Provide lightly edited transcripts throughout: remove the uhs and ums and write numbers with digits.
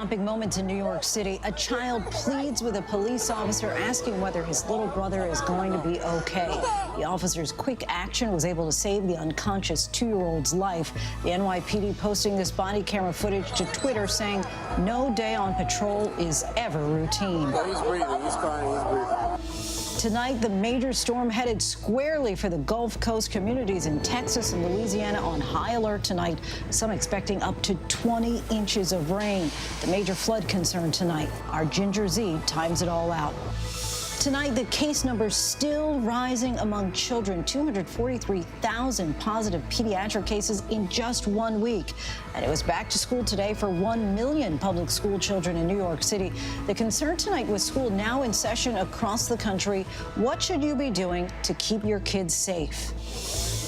heart-stopping moments in New York City. A child pleads with a police officer asking whether his little brother is going to be okay. The officer's quick action was able to save the unconscious 2-year-old's life. The NYPD posting this body camera footage to Twitter saying no day on patrol is ever routine. He's breathing, he's crying, he's breathing. Tonight, the major storm headed squarely for the Gulf Coast communities in Texas and Louisiana on high alert tonight. Some expecting up to 20 inches of rain. The major flood concern tonight. Our Ginger Z times it all out. Tonight, the case numbers still rising among children. 243,000 positive pediatric cases in just 1 week. And it was back to school today for 1 million public school children in New York City. The concern tonight with school now in session across the country. What should you be doing to keep your kids safe?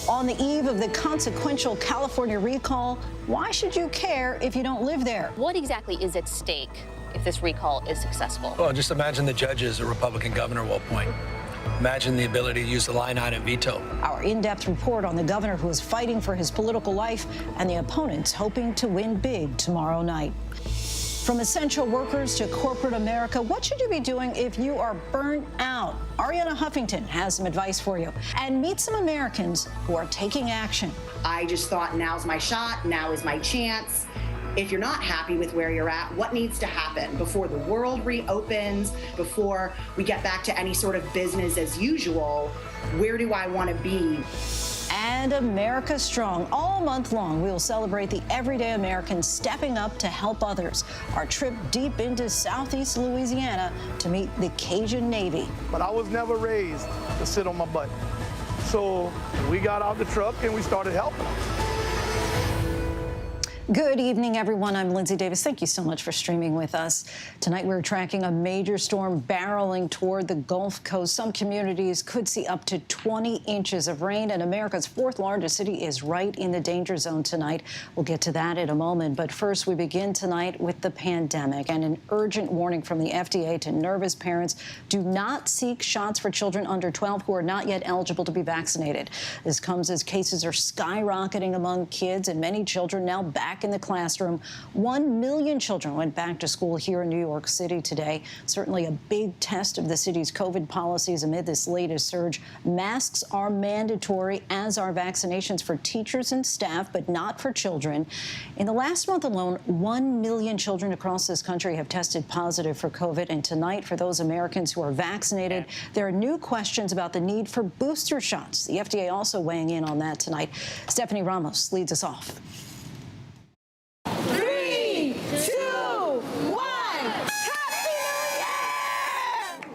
On the eve of the consequential California recall, why should you care if you don't live there? What exactly is at stake if this recall is successful? Well, just imagine the judge is a Republican governor will appoint. Imagine the ability to use the line item veto. Our in-depth report on the governor who is fighting for his political life and the opponents hoping to win big tomorrow night. From essential workers to corporate America, what should you be doing if you are burnt out? Ariana Huffington has some advice for you. And meet some Americans who are taking action. I just thought, now's my shot, now is my chance. If you're not happy with where you're at, what needs to happen before the world reopens, before we get back to any sort of business as usual? Where do I want to be? And America Strong. All month long, we will celebrate the everyday American stepping up to help others. Our trip deep into Southeast Louisiana to meet the Cajun Navy. But I was never raised to sit on my butt. So we got out the truck and we started helping. Good evening, everyone. I'm Lindsay Davis. Thank you so much for streaming with us. Tonight, we're tracking a major storm barreling toward the Gulf Coast. Some communities could see up to 20 inches of rain, and America's fourth largest city is right in the danger zone tonight. We'll get to that in a moment. But first, we begin tonight with the pandemic and an urgent warning from the FDA to nervous parents. Do not seek shots for children under 12 who are not yet eligible to be vaccinated. This comes as cases are skyrocketing among kids and many children now back in the classroom. 1 million children went back to school here in New York City today. Certainly a big test of the city's COVID policies amid this latest surge. Masks are mandatory, as are vaccinations for teachers and staff, but not for children. In the last month alone, 1 million children across this country have tested positive for COVID. And tonight, for those Americans who are vaccinated, there are new questions about the need for booster shots. The FDA also weighing in on that tonight. Stephanie Ramos leads us off.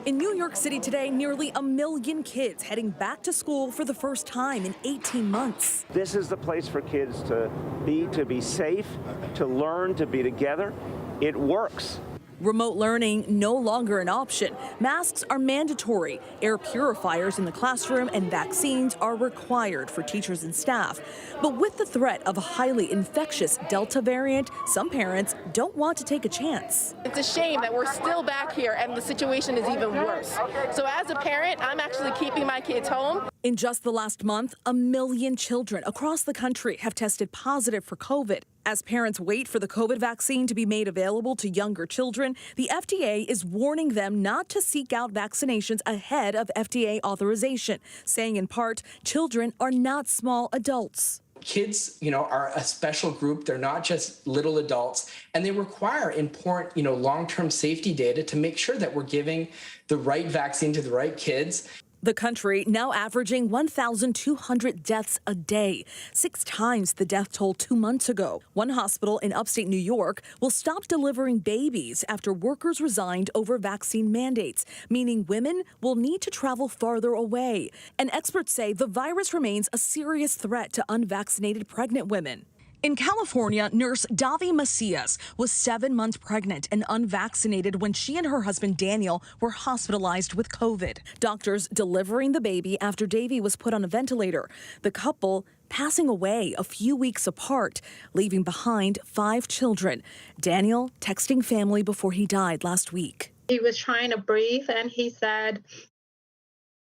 In New York City today, nearly 1 million kids heading back to school for the first time in 18 months. This is the place for kids to be safe, to learn, to be together. It works. Remote learning no longer an option. Masks are mandatory. Air purifiers in the classroom and vaccines are required for teachers and staff. But with the threat of a highly infectious Delta variant, some parents don't want to take a chance. It's a shame that we're still back here and the situation is even worse. So as a parent, I'm actually keeping my kids home. In just the last month, 1 million children across the country have tested positive for COVID. As parents wait for the COVID vaccine to be made available to younger children, the FDA is warning them not to seek out vaccinations ahead of FDA authorization, saying in part, children are not small adults. Kids, are a special group. They're not just little adults, and they require important, long-term safety data to make sure that we're giving the right vaccine to the right kids. The country now averaging 1,200 deaths a day, 6 times the death toll 2 months ago. One hospital in upstate New York will stop delivering babies after workers resigned over vaccine mandates, meaning women will need to travel farther away. And experts say the virus remains a serious threat to unvaccinated pregnant women. In California, nurse Davi Macias was 7 months pregnant and unvaccinated when she and her husband Daniel were hospitalized with COVID. Doctors delivering the baby after Davy was put on a ventilator. The couple passing away a few weeks apart, leaving behind 5 children. Daniel texting family before he died last week. He was trying to breathe and he said,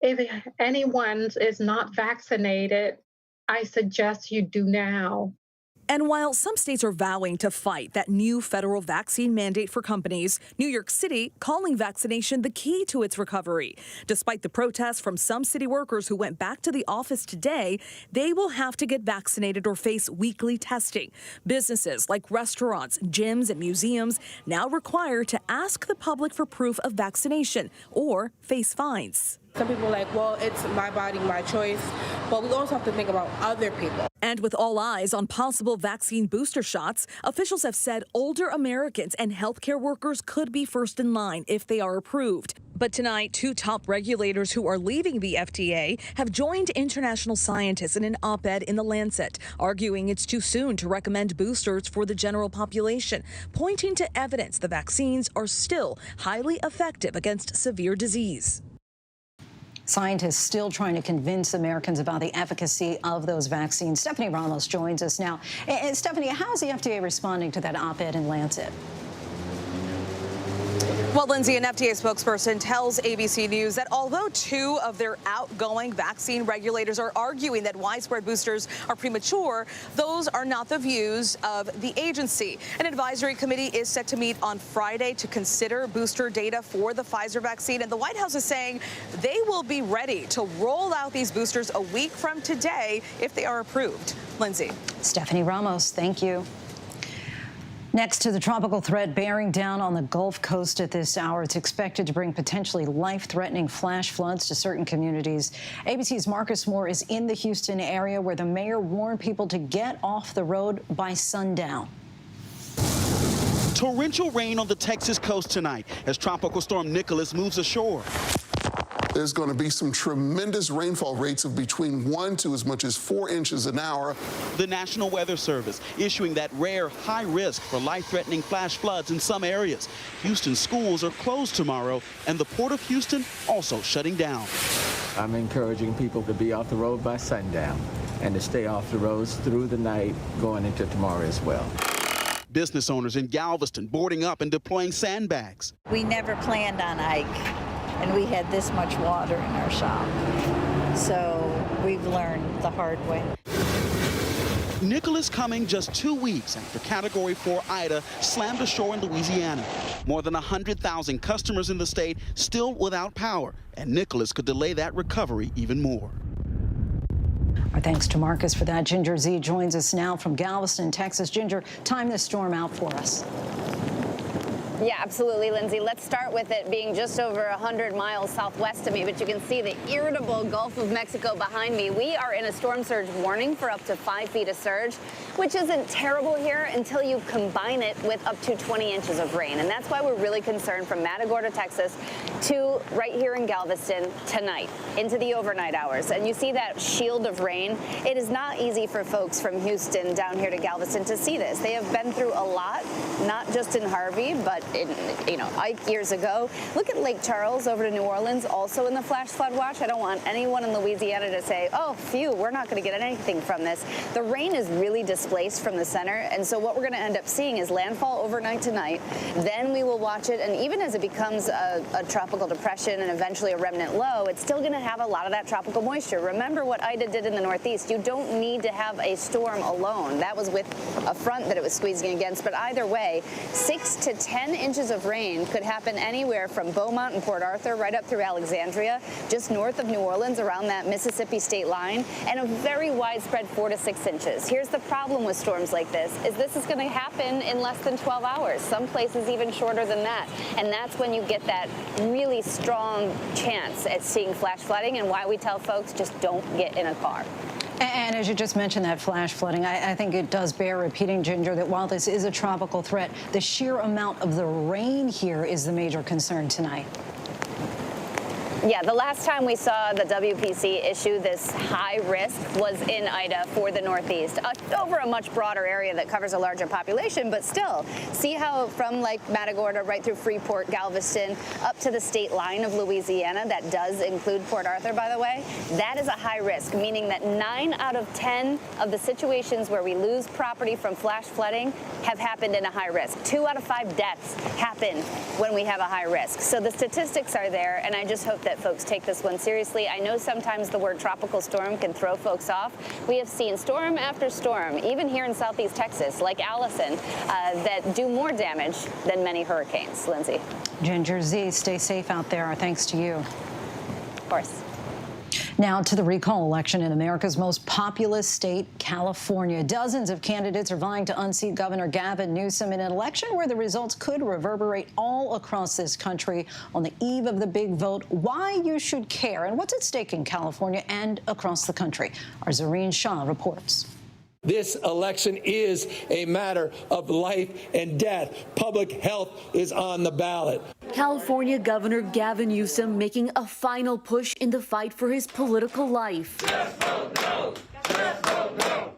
if anyone is not vaccinated, I suggest you do now. And while some states are vowing to fight that new federal vaccine mandate for companies, New York City calling vaccination the key to its recovery. Despite the protests from some city workers who went back to the office today, they will have to get vaccinated or face weekly testing. Businesses like restaurants, gyms, and museums now require to ask the public for proof of vaccination or face fines. Some people are like, well, it's my body, my choice. But we also have to think about other people. And with all eyes on possible vaccine booster shots, officials have said older Americans and healthcare workers could be first in line if they are approved. But tonight, two top regulators who are leaving the FDA have joined international scientists in an op-ed in The Lancet, arguing it's too soon to recommend boosters for the general population, pointing to evidence the vaccines are still highly effective against severe disease. Scientists still trying to convince Americans about the efficacy of those vaccines. Stephanie Ramos joins us now. And Stephanie, how is the FDA responding to that op-ed in Lancet? Well, Lindsay, an FDA spokesperson tells ABC News that although two of their outgoing vaccine regulators are arguing that widespread boosters are premature, those are not the views of the agency. An advisory committee is set to meet on Friday to consider booster data for the Pfizer vaccine. And the White House is saying they will be ready to roll out these boosters a week from today if they are approved. Lindsay. Stephanie Ramos, thank you. Next to the tropical threat bearing down on the Gulf Coast at this hour, it's expected to bring potentially life-threatening flash floods to certain communities. ABC's Marcus Moore is in the Houston area where the mayor warned people to get off the road by sundown. Torrential rain on the Texas coast tonight as Tropical Storm Nicholas moves ashore. There's going to be some tremendous rainfall rates of between 1 to as much as 4 inches an hour. The National Weather Service issuing that rare high risk for life-threatening flash floods in some areas. Houston schools are closed tomorrow, and the Port of Houston also shutting down. I'm encouraging people to be off the road by sundown and to stay off the roads through the night going into tomorrow as well. Business owners in Galveston boarding up and deploying sandbags. We never planned on Ike, and we had this much water in our shop. So we've learned the hard way. Nicholas coming just 2 weeks after Category 4 Ida slammed ashore in Louisiana. More than 100,000 customers in the state still without power, and Nicholas could delay that recovery even more. Our thanks to Marcus for that. Ginger Z joins us now from Galveston, Texas. Ginger, time this storm out for us. Yeah, absolutely, Lindsay. Let's start with it being just over 100 miles southwest of me, but you can see the irritable Gulf of Mexico behind me. We are in a storm surge warning for up to 5 feet of surge, which isn't terrible here until you combine it with up to 20 inches of rain. And that's why we're really concerned from Matagorda, Texas, to right here in Galveston tonight into the overnight hours. And you see that shield of rain. It is not easy for folks from Houston down here to Galveston to see this. They have been through a lot, not just in Harvey, but in, Ike years ago. Look at Lake Charles over to New Orleans, also in the flash flood watch. I don't want anyone in Louisiana to say, oh, phew, we're not going to get anything from this. The rain is really displaced from the center, and so what we're going to end up seeing is landfall overnight tonight. Then we will watch it, and even as it becomes a tropical depression and eventually a remnant low, it's still going to have a lot of that tropical moisture. Remember what Ida did in the Northeast. You don't need to have a storm alone. That was with a front that it was squeezing against, but either way, 6 to 10 inches of rain could happen anywhere from Beaumont and Port Arthur right up through Alexandria, just north of New Orleans around that Mississippi state line, and a very widespread 4 to 6 inches. Here's the problem with storms like this is going to happen in less than 12 hours, some places even shorter than that. And that's when you get that really strong chance at seeing flash flooding, and why we tell folks just don't get in a car. And as you just mentioned, that flash flooding, I think it does bear repeating, Ginger, that while this is a tropical threat, the sheer amount of the rain here is the major concern tonight. Yeah, the last time we saw the WPC issue this high risk was in Ida for the Northeast, over a much broader area that covers a larger population, but still, see how from like Matagorda right through Freeport, Galveston, up to the state line of Louisiana, that does include Port Arthur, by the way, that is a high risk, meaning that 9 out of 10 of the situations where we lose property from flash flooding have happened in a high risk. 2 out of 5 deaths happen when we have a high risk. So the statistics are there, and I just hope that that folks take this one seriously. I know sometimes the word tropical storm can throw folks off. We have seen storm after storm, even here in southeast Texas, like Allison, that do more damage than many hurricanes. Lindsay. Ginger Z, stay safe out there. Our thanks to you. Of course. Now to the recall election in America's most populous state, California. Dozens of candidates are vying to unseat Governor Gavin Newsom in an election where the results could reverberate all across this country on the eve of the big vote. Why you should care and what's at stake in California and across the country. Our Zareen Shah reports. This election is a matter of life and death. Public health is on the ballot. California Governor Gavin Newsom making a final push in the fight for his political life. Yes, no. Yes, no.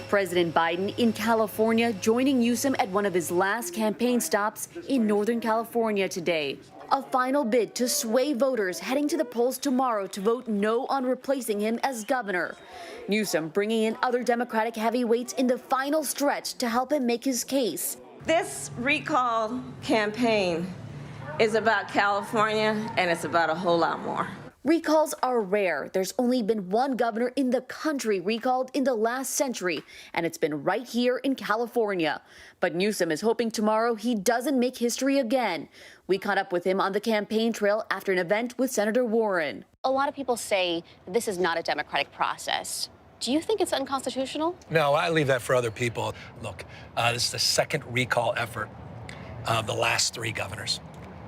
President Biden in California joining Newsom at one of his last campaign stops in Northern California today. A final bid to sway voters heading to the polls tomorrow to vote no on replacing him as governor. Newsom bringing in other Democratic heavyweights in the final stretch to help him make his case. This recall campaign is about California, and it's about a whole lot more. Recalls are rare. There's only been one governor in the country recalled in the last century, and it's been right here in California. But Newsom is hoping tomorrow he doesn't make history again. We caught up with him on the campaign trail after an event with Senator Warren. A lot of people say this is not a democratic process. Do you think it's unconstitutional? No, I leave that for other people. Look, this is the second recall effort of the last three governors.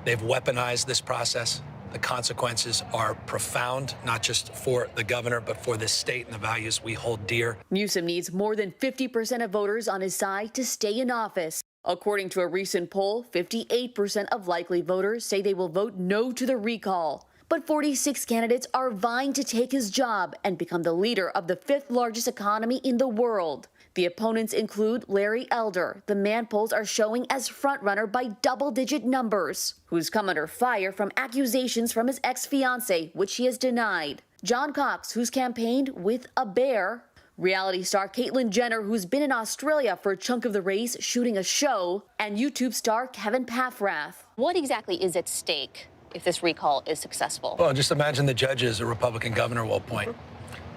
They've weaponized this process. The consequences are profound, not just for the governor, but for this state and the values we hold dear. Newsom needs more than 50% of voters on his side to stay in office. According to a recent poll, 58% of likely voters say they will vote no to the recall. But 46 candidates are vying to take his job and become the leader of the fifth largest economy in the world. The opponents include Larry Elder, the man polls are showing as frontrunner by double-digit numbers, who's come under fire from accusations from his ex-fiancée, which he has denied. John Cox, who's campaigned with a bear. Reality star Caitlyn Jenner, who's been in Australia for a chunk of the race shooting a show. And YouTube star Kevin Paffrath. What exactly is at stake if this recall is successful? Well, just imagine the judges a Republican governor will appoint.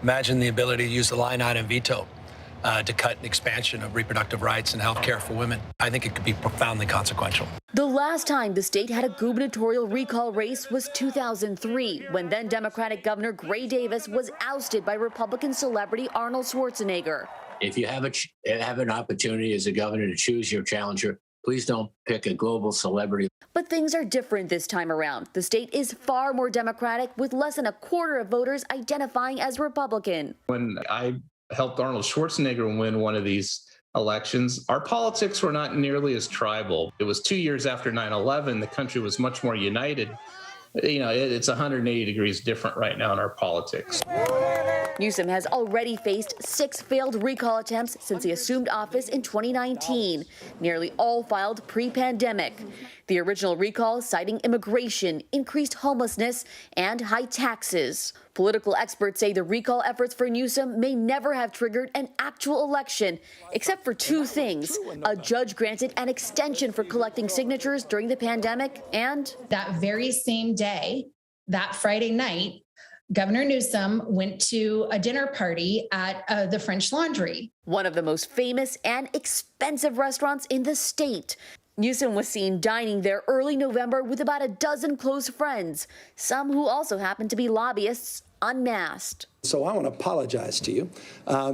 Imagine the ability to use the line item veto to cut the expansion of reproductive rights and health care for women. I think it could be profoundly consequential. The last time the state had a gubernatorial recall race was 2003, when then Democratic Governor Gray Davis was ousted by Republican celebrity Arnold Schwarzenegger. If you have an opportunity as a governor to choose your challenger, please don't pick a global celebrity. But things are different this time around. The state is far more Democratic, with less than a quarter of voters identifying as Republican. When I helped Arnold Schwarzenegger win one of these elections, our politics were not nearly as tribal. It was 2 years after 9/11. The country was much more united. You know, it's 180 degrees different right now in our politics. Newsom has already faced 6 failed recall attempts since he assumed office in 2019, nearly all filed pre-pandemic. The original recall citing immigration, increased homelessness, and high taxes. Political experts say the recall efforts for Newsom may never have triggered an actual election, except for 2 things. A judge granted an extension for collecting signatures during the pandemic, and that very same day, that Friday night, Governor Newsom went to a dinner party at the French Laundry, one of the most famous and expensive restaurants in the state. Newsom was seen dining there early November with about a dozen close friends, some who also happened to be lobbyists, unmasked. So I want to apologize to you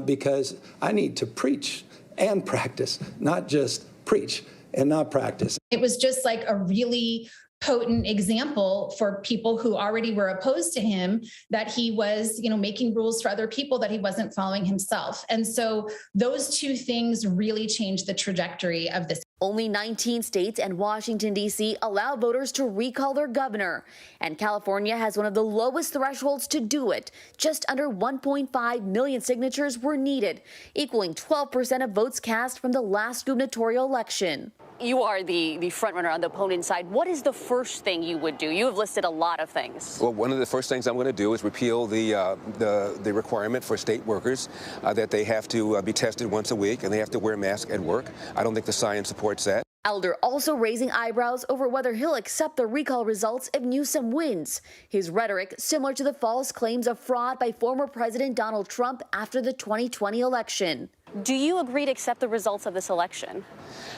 because I need to preach and practice, not just preach and not practice. It was just like a really potent example for people who already were opposed to him, that he was, making rules for other people that he wasn't following himself. And so those 2 things really changed the trajectory of this. Only 19 states and Washington, D.C. allow voters to recall their governor. And California has one of the lowest thresholds to do it. Just under 1.5 million signatures were needed, equaling 12% of votes cast from the last gubernatorial election. You are the frontrunner on the opponent side. What is the first thing you would do? You have listed a lot of things. Well, one of the first things I'm going to do is repeal the requirement for state workers that they have to be tested once a week and they have to wear masks at work. I don't think the science supports that. Elder also raising eyebrows over whether he'll accept the recall results if Newsom wins. His rhetoric similar to the false claims of fraud by former President Donald Trump after the 2020 election. Do you agree to accept the results of this election?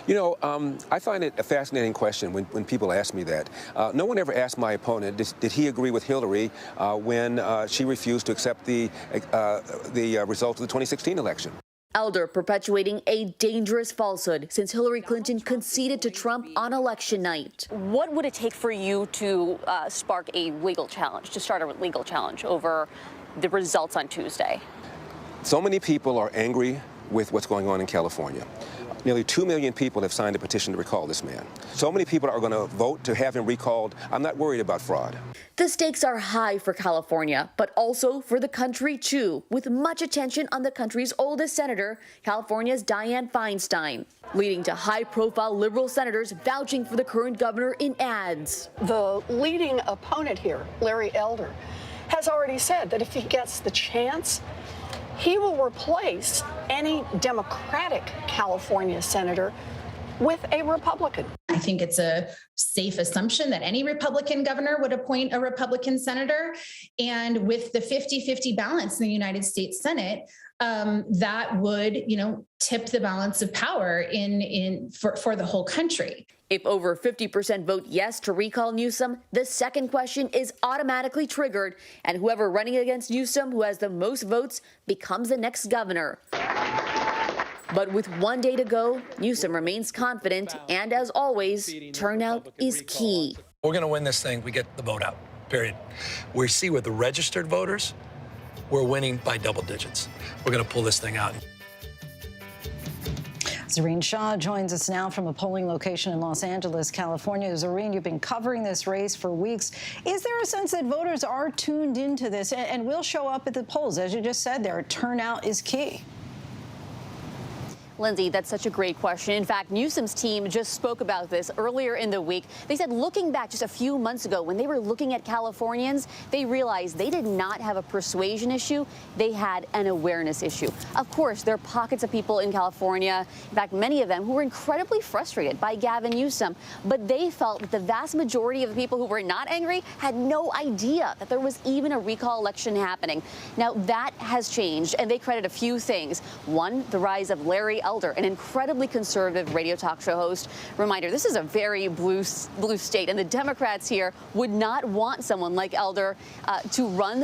You know, I find it a fascinating question when people ask me that. No one ever asked my opponent, did he agree with Hillary when she refused to accept the result of the 2016 election? Elder perpetuating a dangerous falsehood since Hillary Clinton conceded to Trump on election night. What would it take for you to spark a legal challenge, to start a legal challenge over the results on Tuesday? So many people are angry with what's going on in California. Nearly 2 million people have signed a petition to recall this man. So many people are going to vote to have him recalled. I'm not worried about fraud. The stakes are high for California, but also for the country, too, with much attention on the country's oldest senator, California's Diane Feinstein, leading to high-profile liberal senators vouching for the current governor in ads. The leading opponent here, Larry Elder, has already said that if he gets the chance, he will replace any Democratic California senator with a Republican. I think it's a safe assumption that any Republican governor would appoint a Republican senator. And with the 50-50 balance in the United States Senate, that would, tip the balance of power for the whole country. If over 50% vote yes to recall Newsom, the second question is automatically triggered, and whoever running against Newsom who has the most votes becomes the next governor. But with 1 day to go, Newsom remains confident, and as always, turnout is key. We're going to win this thing. We get the vote out, period. We see with the registered voters, we're winning by double digits. We're going to pull this thing out. Zareen Shah joins us now from a polling location in Los Angeles, California. Zareen, you've been covering this race for weeks. Is there a sense that voters are tuned into this and will show up at the polls? As you just said there, turnout is key. Lindsay, that's such a great question. In fact, Newsom's team just spoke about this earlier in the week. They said looking back just a few months ago when they were looking at Californians, they realized they did not have a persuasion issue. They had an awareness issue. Of course, there are pockets of people in California, in fact, many of them who were incredibly frustrated by Gavin Newsom. But they felt that the vast majority of the people who were not angry had no idea that there was even a recall election happening. Now, that has changed, and they credit a few things. One, the rise of Larry Elder, an incredibly conservative radio talk show host. Reminder, this is a very blue state, and the Democrats here would not want someone like Elder to run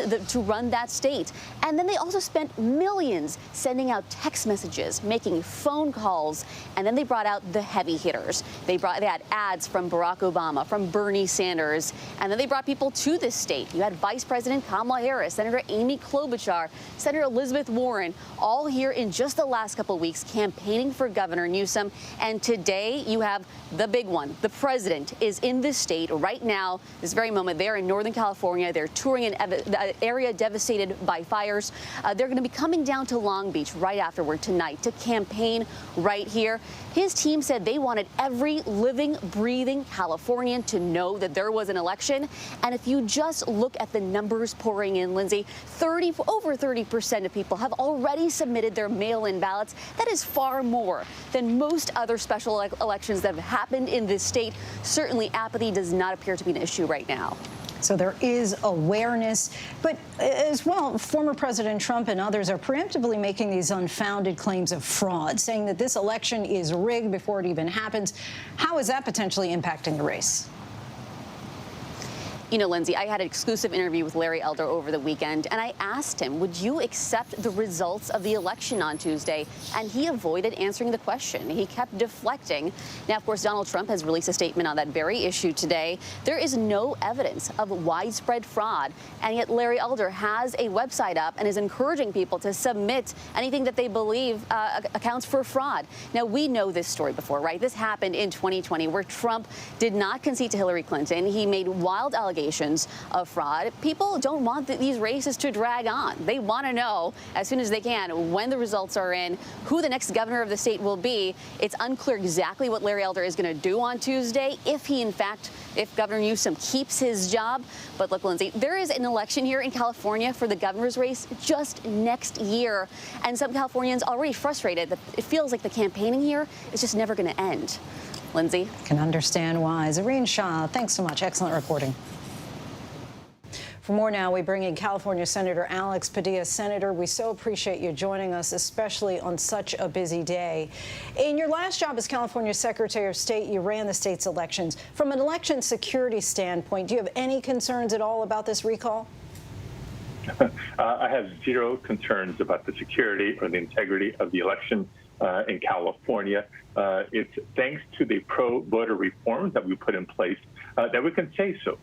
that state. And then they also spent millions sending out text messages, making phone calls, and then they brought out the heavy hitters. They had ads from Barack Obama, from Bernie Sanders, and then they brought people to this state. You had Vice President Kamala Harris, Senator Amy Klobuchar, Senator Elizabeth Warren, all here in just the last couple of weeks campaigning for Governor Newsom. And today you have the big one. The president is in this state right now, this very moment. They're in Northern California. They're touring an area devastated by fires. They're going to be coming down to Long Beach right afterward tonight to campaign right here. His team said they wanted every living, breathing Californian to know that there was an election. And if you just look at the numbers pouring in, Lindsay, over 30% of people have already submitted their mail-in ballots. That is far more than most other special elections that have happened in this state. Certainly, apathy does not appear to be an issue right now. So there is awareness, but as well, former President Trump and others are preemptively making these unfounded claims of fraud, saying that this election is rigged before it even happens. How is that potentially impacting the race? You know, Lindsay, I had an exclusive interview with Larry Elder over the weekend, and I asked him, would you accept the results of the election on Tuesday? And he avoided answering the question. He kept deflecting. Now, of course, Donald Trump has released a statement on that very issue today. There is no evidence of widespread fraud, and yet Larry Elder has a website up and is encouraging people to submit anything that they believe accounts for fraud. Now, we know this story before, right? This happened in 2020, where Trump did not concede to Hillary Clinton. He made wild allegations of fraud. People don't want these races to drag on. They want to know as soon as they can when the results are in, who the next governor of the state will be. It's unclear exactly what Larry Elder is going to do on Tuesday, if Governor Newsom keeps his job. But look, Lindsay, there is an election here in California for the governor's race just next year. And some Californians already frustrated that it feels like the campaigning here is just never going to end. Lindsay? Can understand why. Zareen Shah, thanks so much. Excellent reporting. For more now, we bring in California Senator Alex Padilla. Senator, we so appreciate you joining us, especially on such a busy day. In your last job as California Secretary of State, you ran the state's elections. From an election security standpoint, do you have any concerns at all about this recall? I have zero concerns about the security or the integrity of the election in California. It's thanks to the pro-voter reforms that we put in place that we can say so,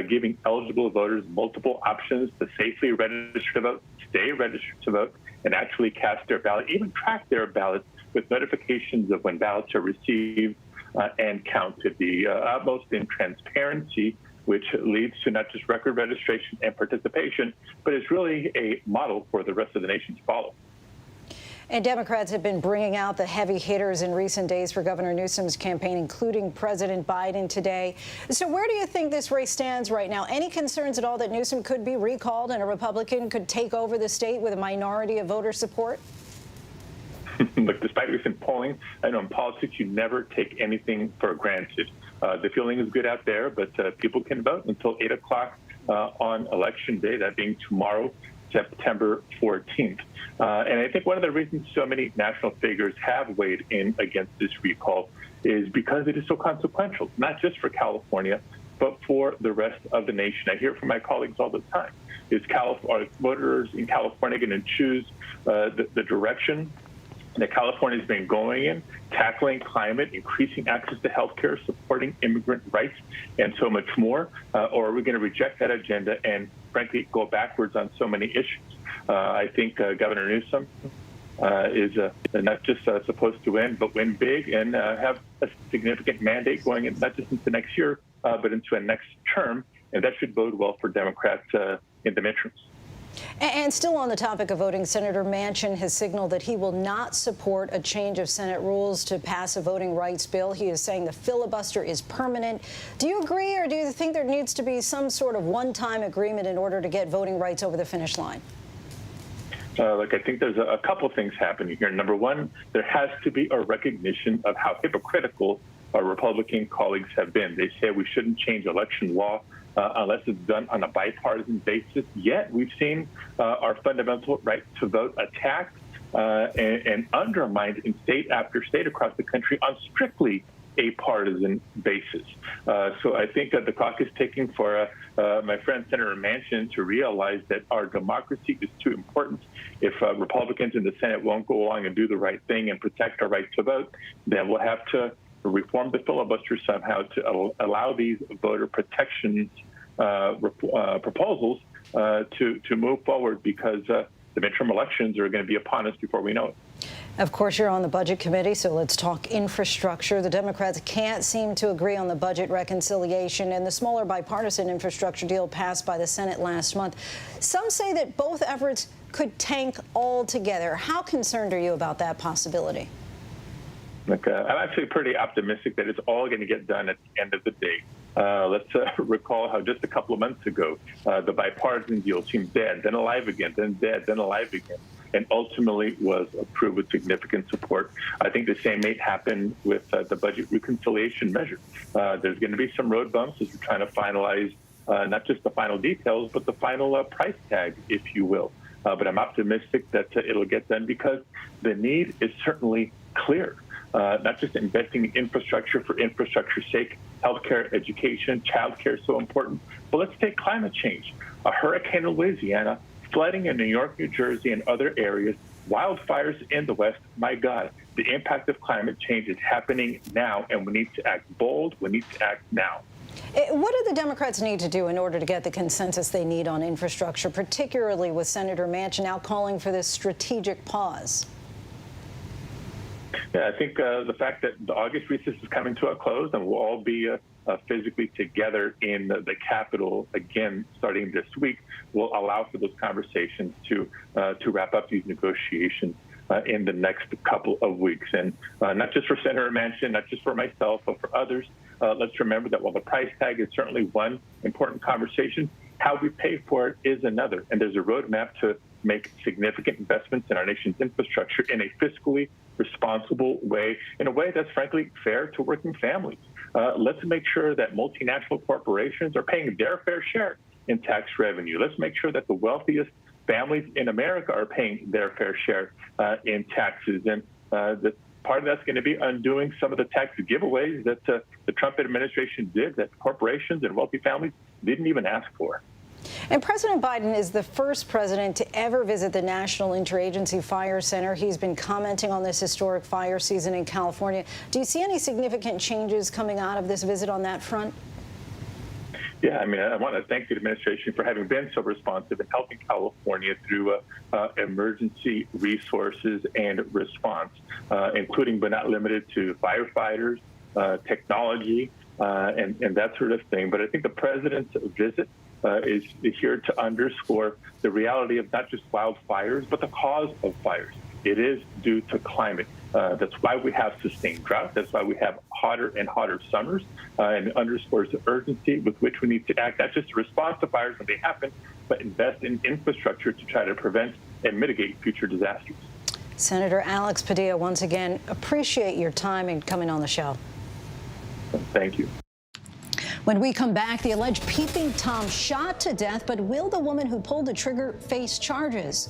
giving eligible voters multiple options to safely register to vote, stay registered to vote, and actually cast their ballot, even track their ballots with notifications of when ballots are received and counted. The utmost in transparency, which leads to not just record registration and participation, but is really a model for the rest of the nation to follow. And Democrats have been bringing out the heavy hitters in recent days for Governor Newsom's campaign, including President Biden today. So where do you think this race stands right now? Any concerns at all that Newsom could be recalled and a Republican could take over the state with a minority of voter support? Look, despite recent polling, I know in politics you never take anything for granted. The feeling is good out there, but people can vote until 8 o'clock on Election Day, that being tomorrow, September 14th. And I think one of the reasons so many national figures have weighed in against this recall is because it is so consequential, not just for California, but for the rest of the nation. I hear from my colleagues all the time. Are voters in California going to choose the direction that California has been going in, tackling climate, increasing access to health care, supporting immigrant rights, and so much more? Or are we going to reject that agenda and, frankly, go backwards on so many issues? I think Governor Newsom is not just supposed to win, but win big and have a significant mandate going in, not just into next year, but into a next term. And that should bode well for Democrats in the midterms. And still on the topic of voting, Senator Manchin has signaled that he will not support a change of Senate rules to pass a voting rights bill. He is saying the filibuster is permanent. Do you agree, or do you think there needs to be some sort of one-time agreement in order to get voting rights over the finish line? Look, I think there's a couple things happening here. Number one, there has to be a recognition of how hypocritical our Republican colleagues have been. They say we shouldn't change election law unless it's done on a bipartisan basis. Yet we've seen our fundamental right to vote attacked and undermined in state after state across the country on strictly a partisan basis. So I think that the clock is ticking for my friend Senator Manchin to realize that our democracy is too important. If Republicans in the Senate won't go along and do the right thing and protect our right to vote, then we'll have to reform the filibuster somehow to allow these voter protections proposals to move forward, because the midterm elections are going to be upon us before we know it. Of course, you're on the Budget Committee, so let's talk infrastructure. The Democrats can't seem to agree on the budget reconciliation and the smaller bipartisan infrastructure deal passed by the Senate last month. Some say that both efforts could tank altogether. How concerned are you about that possibility? Look, I'm actually pretty optimistic that it's all going to get done at the end of the day. Let's recall how just a couple of months ago, the bipartisan deal seemed dead, then alive again, then dead, then alive again, and ultimately was approved with significant support. I think the same may happen with the budget reconciliation measure. There's going to be some road bumps as we're trying to finalize not just the final details, but the final price tag, if you will. But I'm optimistic that it'll get done because the need is certainly clear. Not just investing in infrastructure for infrastructure's sake, healthcare, education, childcare is so important. But let's take climate change. A hurricane in Louisiana, flooding in New York, New Jersey, and other areas, wildfires in the West. My God, the impact of climate change is happening now, and we need to act bold. We need to act now. What do the Democrats need to do in order to get the consensus they need on infrastructure, particularly with Senator Manchin now calling for this strategic pause? Yeah, I think the fact that the August recess is coming to a close and we'll all be physically together in the Capitol again starting this week will allow for those conversations to wrap up these negotiations in the next couple of weeks. And not just for Senator Manchin, not just for myself, but for others, let's remember that while the price tag is certainly one important conversation, how we pay for it is another. And there's a roadmap to make significant investments in our nation's infrastructure in a fiscally responsible way, in a way that's frankly fair to working families. Let's make sure that multinational corporations are paying their fair share in tax revenue. Let's make sure that the wealthiest families in America are paying their fair share in taxes. And the part of that's going to be undoing some of the tax giveaways that the Trump administration did that corporations and wealthy families didn't even ask for. And President Biden is the first president to ever visit the National Interagency Fire Center. He's been commenting on this historic fire season in California. Do you see any significant changes coming out of this visit on that front? Yeah, I mean, I want to thank the administration for having been so responsive and helping California through emergency resources and response, including but not limited to firefighters, technology, and that sort of thing. But I think the president's visit is here to underscore the reality of not just wildfires, but the cause of fires. It is due to climate. That's why we have sustained drought. That's why we have hotter and hotter summers, and it underscores the urgency with which we need to act, not just to respond to fires when they happen, but invest in infrastructure to try to prevent and mitigate future disasters. Senator Alex Padilla, once again, appreciate your time and coming on the show. Thank you. When we come back, the alleged peeping Tom shot to death, but will the woman who pulled the trigger face charges?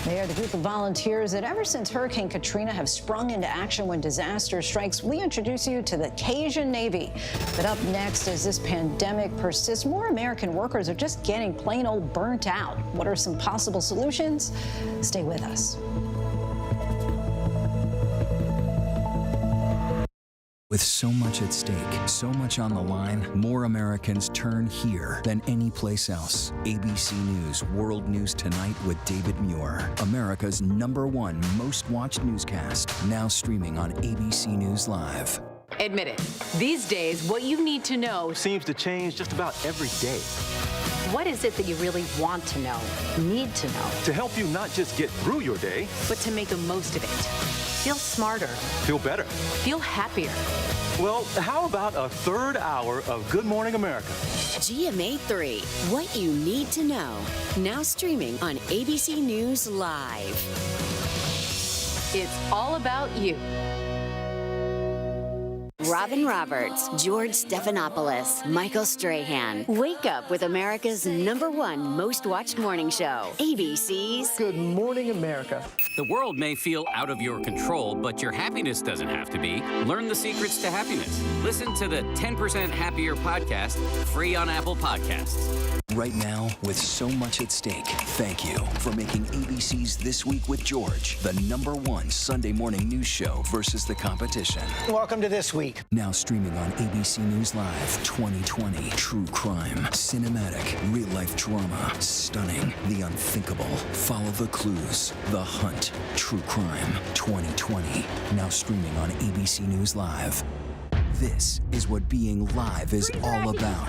They are the group of volunteers that ever since Hurricane Katrina have sprung into action when disaster strikes. We introduce you to the Cajun Navy. But up next, as this pandemic persists, more American workers are just getting plain old burnt out. What are some possible solutions? Stay with us. With so much at stake, so much on the line, more Americans turn here than any place else. ABC News World News Tonight with David Muir, America's #1 most watched newscast, now streaming on ABC News Live. Admit it, these days, what you need to know seems to change just about every day. What is it that you really want to know, need to know? To help you not just get through your day, but to make the most of it. Feel smarter. Feel better. Feel happier. Well, how about a third hour of Good Morning America? GMA 3, what you need to know. Now streaming on ABC News Live. It's all about you. Robin Roberts, George Stephanopoulos, Michael Strahan. Wake up with America's #1 most watched morning show. ABC's Good Morning America. The world may feel out of your control, but your happiness doesn't have to be. Learn the secrets to happiness. Listen to the 10% Happier podcast, free on Apple Podcasts. Right now, with so much at stake, thank you for making ABC's This Week with George the #1 Sunday morning news show versus the competition. Welcome to This Week. Now streaming on ABC News Live 2020. True crime, cinematic, real-life drama, stunning, the unthinkable. Follow the clues. The Hunt. True crime 2020. Now streaming on ABC News Live. This is what being live is all about.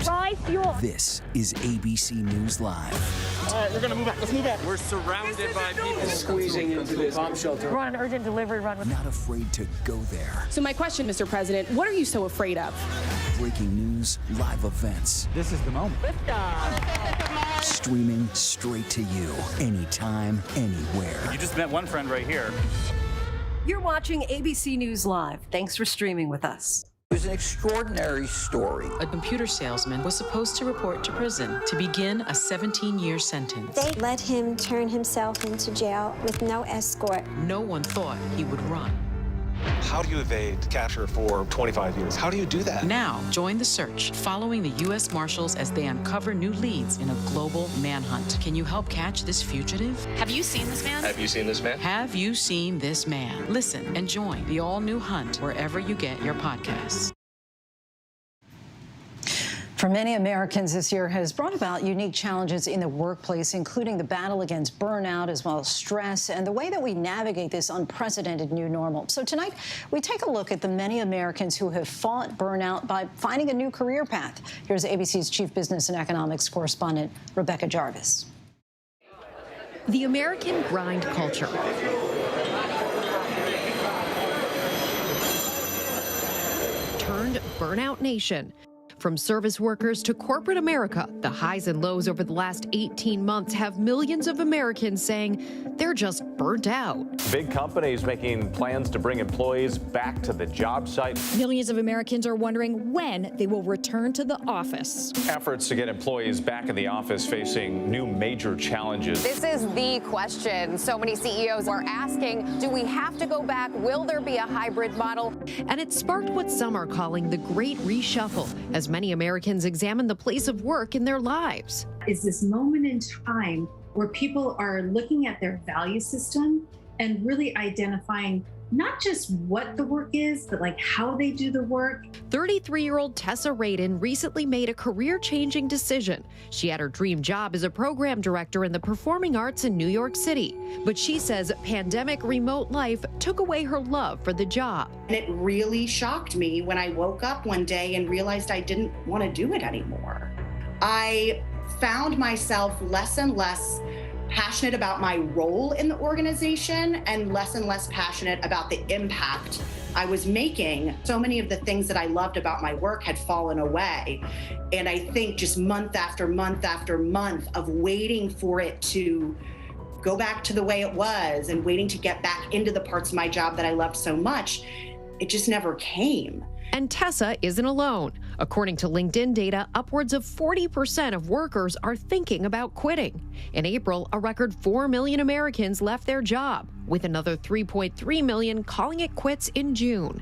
This is ABC News Live. All right, we're going to move back. Let's move back. We're surrounded by people squeezing into this bomb shelter. We're on an urgent delivery run. Not afraid to go there. So my question, Mr. President, what are you so afraid of? Breaking news, live events. This is the moment. Streaming straight to you, anytime, anywhere. You just met one friend right here. You're watching ABC News Live. Thanks for streaming with us. It was an extraordinary story. A computer salesman was supposed to report to prison to begin a 17-year sentence. They let him turn himself into jail with no escort. No one thought he would run. How do you evade capture for 25 years? How do you do that? Now, join the search, following the U.S. Marshals as they uncover new leads in a global manhunt. Can you help catch this fugitive? Have you seen this man? Have you seen this man? Have you seen this man? Listen and join the all-new Hunt wherever you get your podcasts. For many Americans, this year has brought about unique challenges in the workplace, including the battle against burnout, as well as stress, and the way that we navigate this unprecedented new normal. So tonight, we take a look at the many Americans who have fought burnout by finding a new career path. Here's ABC's Chief Business and Economics correspondent, Rebecca Jarvis. The American grind culture. Turned burnout nation. From service workers to corporate America, the highs and lows over the last 18 months have millions of Americans saying they're just burnt out. Big companies making plans to bring employees back to the job site. Millions of Americans are wondering when they will return to the office. Efforts to get employees back in the office facing new major challenges. This is the question so many CEOs are asking. Do we have to go back? Will there be a hybrid model? And it sparked what some are calling the Great Reshuffle, as many Americans examine the place of work in their lives. Is this moment in time where people are looking at their value system and really identifying not just what the work is, but like how they do the work. 33-year-old Tessa Radin recently made a career-changing decision. She had her dream job as a program director in the performing arts in New York City. But she says pandemic remote life took away her love for the job. And it really shocked me when I woke up one day and realized I didn't want to do it anymore. I found myself less and less passionate about my role in the organization and less passionate about the impact I was making. So many of the things that I loved about my work had fallen away. And I think just month after month after month of waiting for it to go back to the way it was and waiting to get back into the parts of my job that I loved so much, it just never came. And Tessa isn't alone. According to LinkedIn data, upwards of 40% of workers are thinking about quitting. In April, a record 4 million Americans left their job, with another 3.3 million calling it quits in June.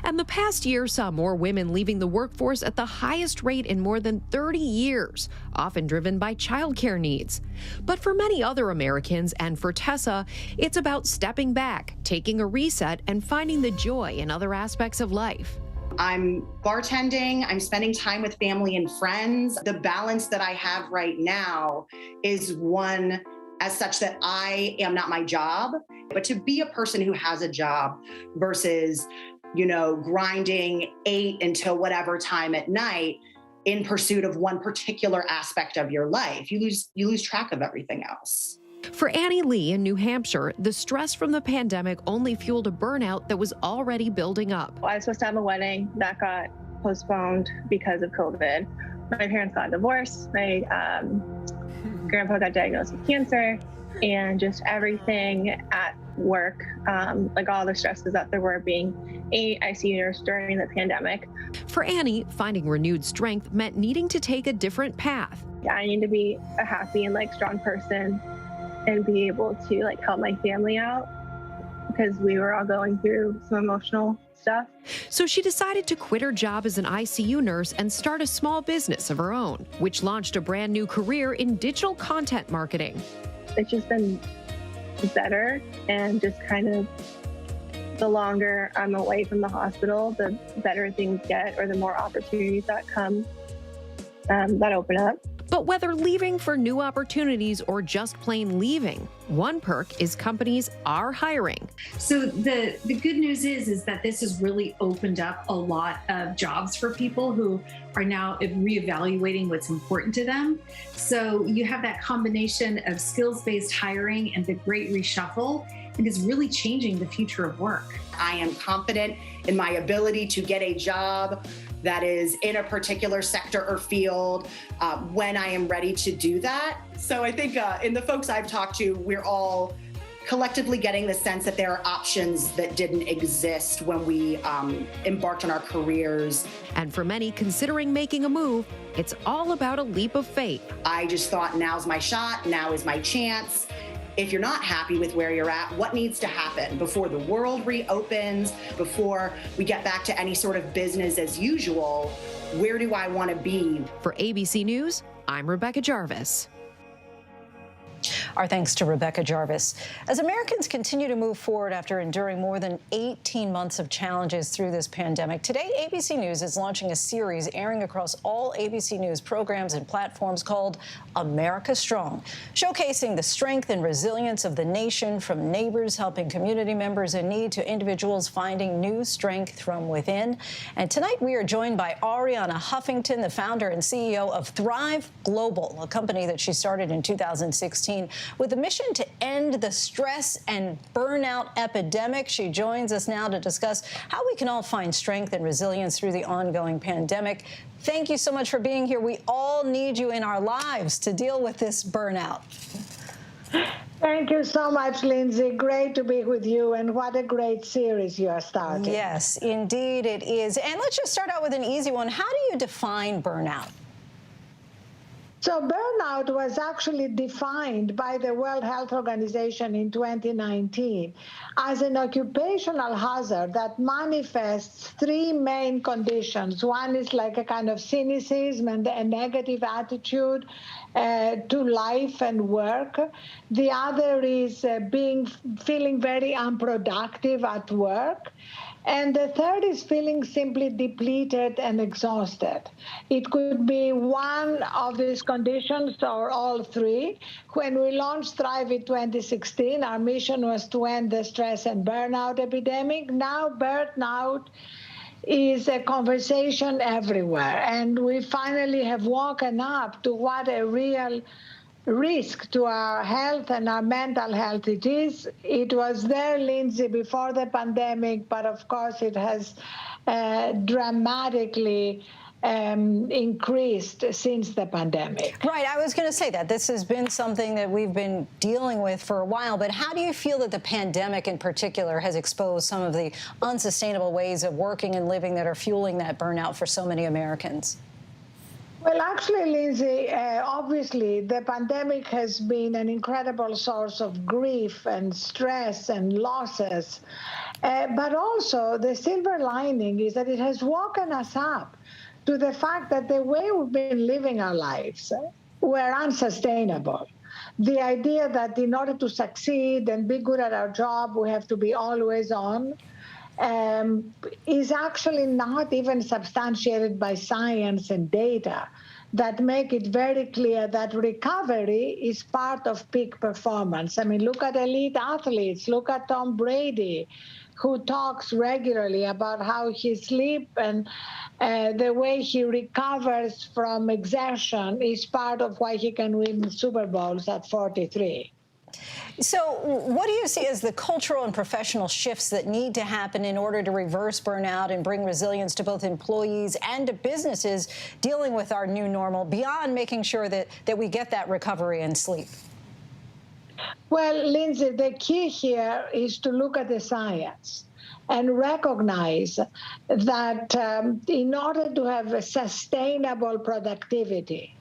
And the past year saw more women leaving the workforce at the highest rate in more than 30 years, often driven by childcare needs. But for many other Americans, and for Tessa, it's about stepping back, taking a reset, and finding the joy in other aspects of life. I'm bartending, I'm spending time with family and friends. The balance that I have right now is one as such that I am not my job, but to be a person who has a job versus, grinding 8 until whatever time at night in pursuit of one particular aspect of your life. You lose track of everything else. For Annie Lee in New Hampshire, the stress from the pandemic only fueled a burnout that was already building up. I was supposed to have a wedding that got postponed because of COVID. My parents got divorced. My grandpa got diagnosed with cancer, and just everything at work, like all the stresses that there were being a ICU nurse during the pandemic. For Annie, finding renewed strength meant needing to take a different path. I need to be a happy and strong person and be able to help my family out because we were all going through some emotional stuff. So she decided to quit her job as an ICU nurse and start a small business of her own, which launched a brand new career in digital content marketing. It's just been better, and just kind of the longer I'm away from the hospital, the better things get, or the more opportunities that come that open up. But whether leaving for new opportunities or just plain leaving, one perk is companies are hiring. So the good news is that this has really opened up a lot of jobs for people who are now reevaluating what's important to them. So you have that combination of skills-based hiring and the Great Reshuffle, and is really changing the future of work. I am confident in my ability to get a job that is in a particular sector or field when I am ready to do that. So I think in the folks I've talked to, we're all collectively getting the sense that there are options that didn't exist when we embarked on our careers. And for many considering making a move, it's all about a leap of faith. I just thought, now's my shot, now is my chance. If you're not happy with where you're at, what needs to happen before the world reopens, before we get back to any sort of business as usual? Where do I want to be? For ABC News, I'm Rebecca Jarvis. Our thanks to Rebecca Jarvis. As Americans continue to move forward after enduring more than 18 months of challenges through this pandemic, today ABC News is launching a series airing across all ABC News programs and platforms called America Strong, showcasing the strength and resilience of the nation, from neighbors helping community members in need to individuals finding new strength from within. And tonight we are joined by Ariana Huffington, the founder and CEO of Thrive Global, a company that she started in 2016 with a mission to end the stress and burnout epidemic. She joins us now to discuss how we can all find strength and resilience through the ongoing pandemic. thank you so much for being here. We all need you in our lives to deal with this burnout. Thank you so much, Lindsay. Great to be with you, and what a great series you are starting. Yes, indeed it is. And let's just start out with an easy one. How do you define burnout? So burnout was actually defined by the World Health Organization in 2019 as an occupational hazard that manifests three main conditions. One is like a kind of cynicism and a negative attitude to life and work. The other is feeling very unproductive at work. And the third is feeling simply depleted and exhausted. It could be one of these conditions or all three. When we launched Thrive in 2016, our mission was to end the stress and burnout epidemic. Now burnout is a conversation everywhere. And we finally have woken up to what a real risk to our health and our mental health it is. It was there, Lindsay, before the pandemic, but of course it has dramatically increased since the pandemic. Right, I was going to say that. This has been something that we've been dealing with for a while, but how do you feel that the pandemic in particular has exposed some of the unsustainable ways of working and living that are fueling that burnout for so many Americans? Well, actually, Lindsay, obviously, the pandemic has been an incredible source of grief and stress and losses. But also, the silver lining is that it has woken us up to the fact that the way we've been living our lives were unsustainable. The idea that in order to succeed and be good at our job, we have to be always on, is actually not even substantiated by science and data that make it very clear that recovery is part of peak performance. I mean, look at elite athletes, look at Tom Brady, who talks regularly about how his sleep and the way he recovers from exertion is part of why he can win Super Bowls at 43. So what do you see as the cultural and professional shifts that need to happen in order to reverse burnout and bring resilience to both employees and to businesses dealing with our new normal beyond making sure that we get that recovery and sleep? Well, Lindsay, the key here is to look at the science and recognize that in order to have a sustainable productivity,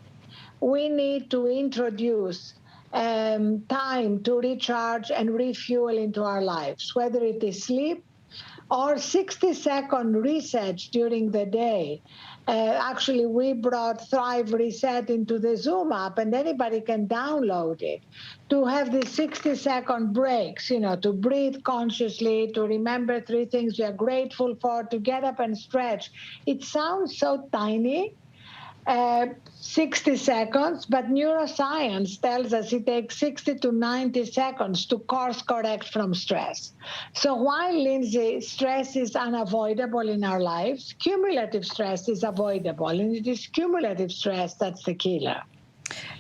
we need to introduce time to recharge and refuel into our lives, whether it is sleep or 60-second resets during the day. Actually, we brought Thrive Reset into the Zoom app, and anybody can download it to have these 60-second breaks, to breathe consciously, to remember three things you're grateful for, to get up and stretch. It sounds so tiny, 60 seconds, but neuroscience tells us it takes 60 to 90 seconds to course correct from stress. So while, Lindsay, stress is unavoidable in our lives, cumulative stress is avoidable, and it is cumulative stress that's the killer.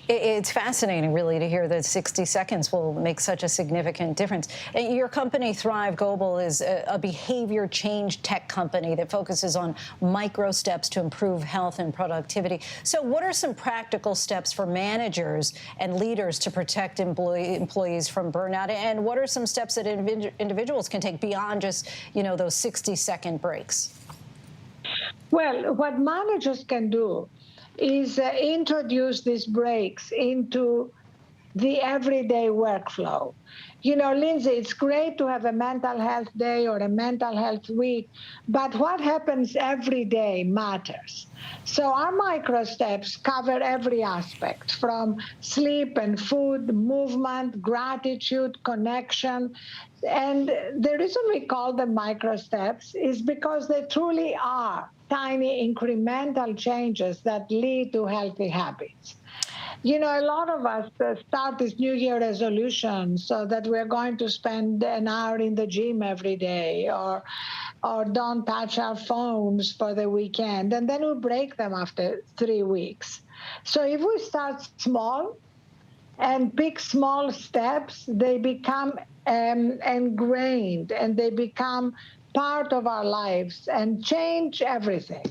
It's fascinating, really, to hear that 60 seconds will make such a significant difference. And your company, Thrive Global, is a behavior change tech company that focuses on micro steps to improve health and productivity. So what are some practical steps for managers and leaders to protect employees from burnout? And what are some steps that individuals can take beyond just, those 60-second breaks? Well, what managers can do is introduce these breaks into the everyday workflow. Lindsay, it's great to have a mental health day or a mental health week, but what happens every day matters. So our micro steps cover every aspect, from sleep and food, movement, gratitude, connection. And the reason we call them micro steps is because they truly are tiny incremental changes that lead to healthy habits. A lot of us start this New Year resolution so that we're going to spend an hour in the gym every day or don't touch our phones for the weekend, and then we break them after 3 weeks. So if we start small and pick small steps, they become ingrained and they become part of our lives and change everything.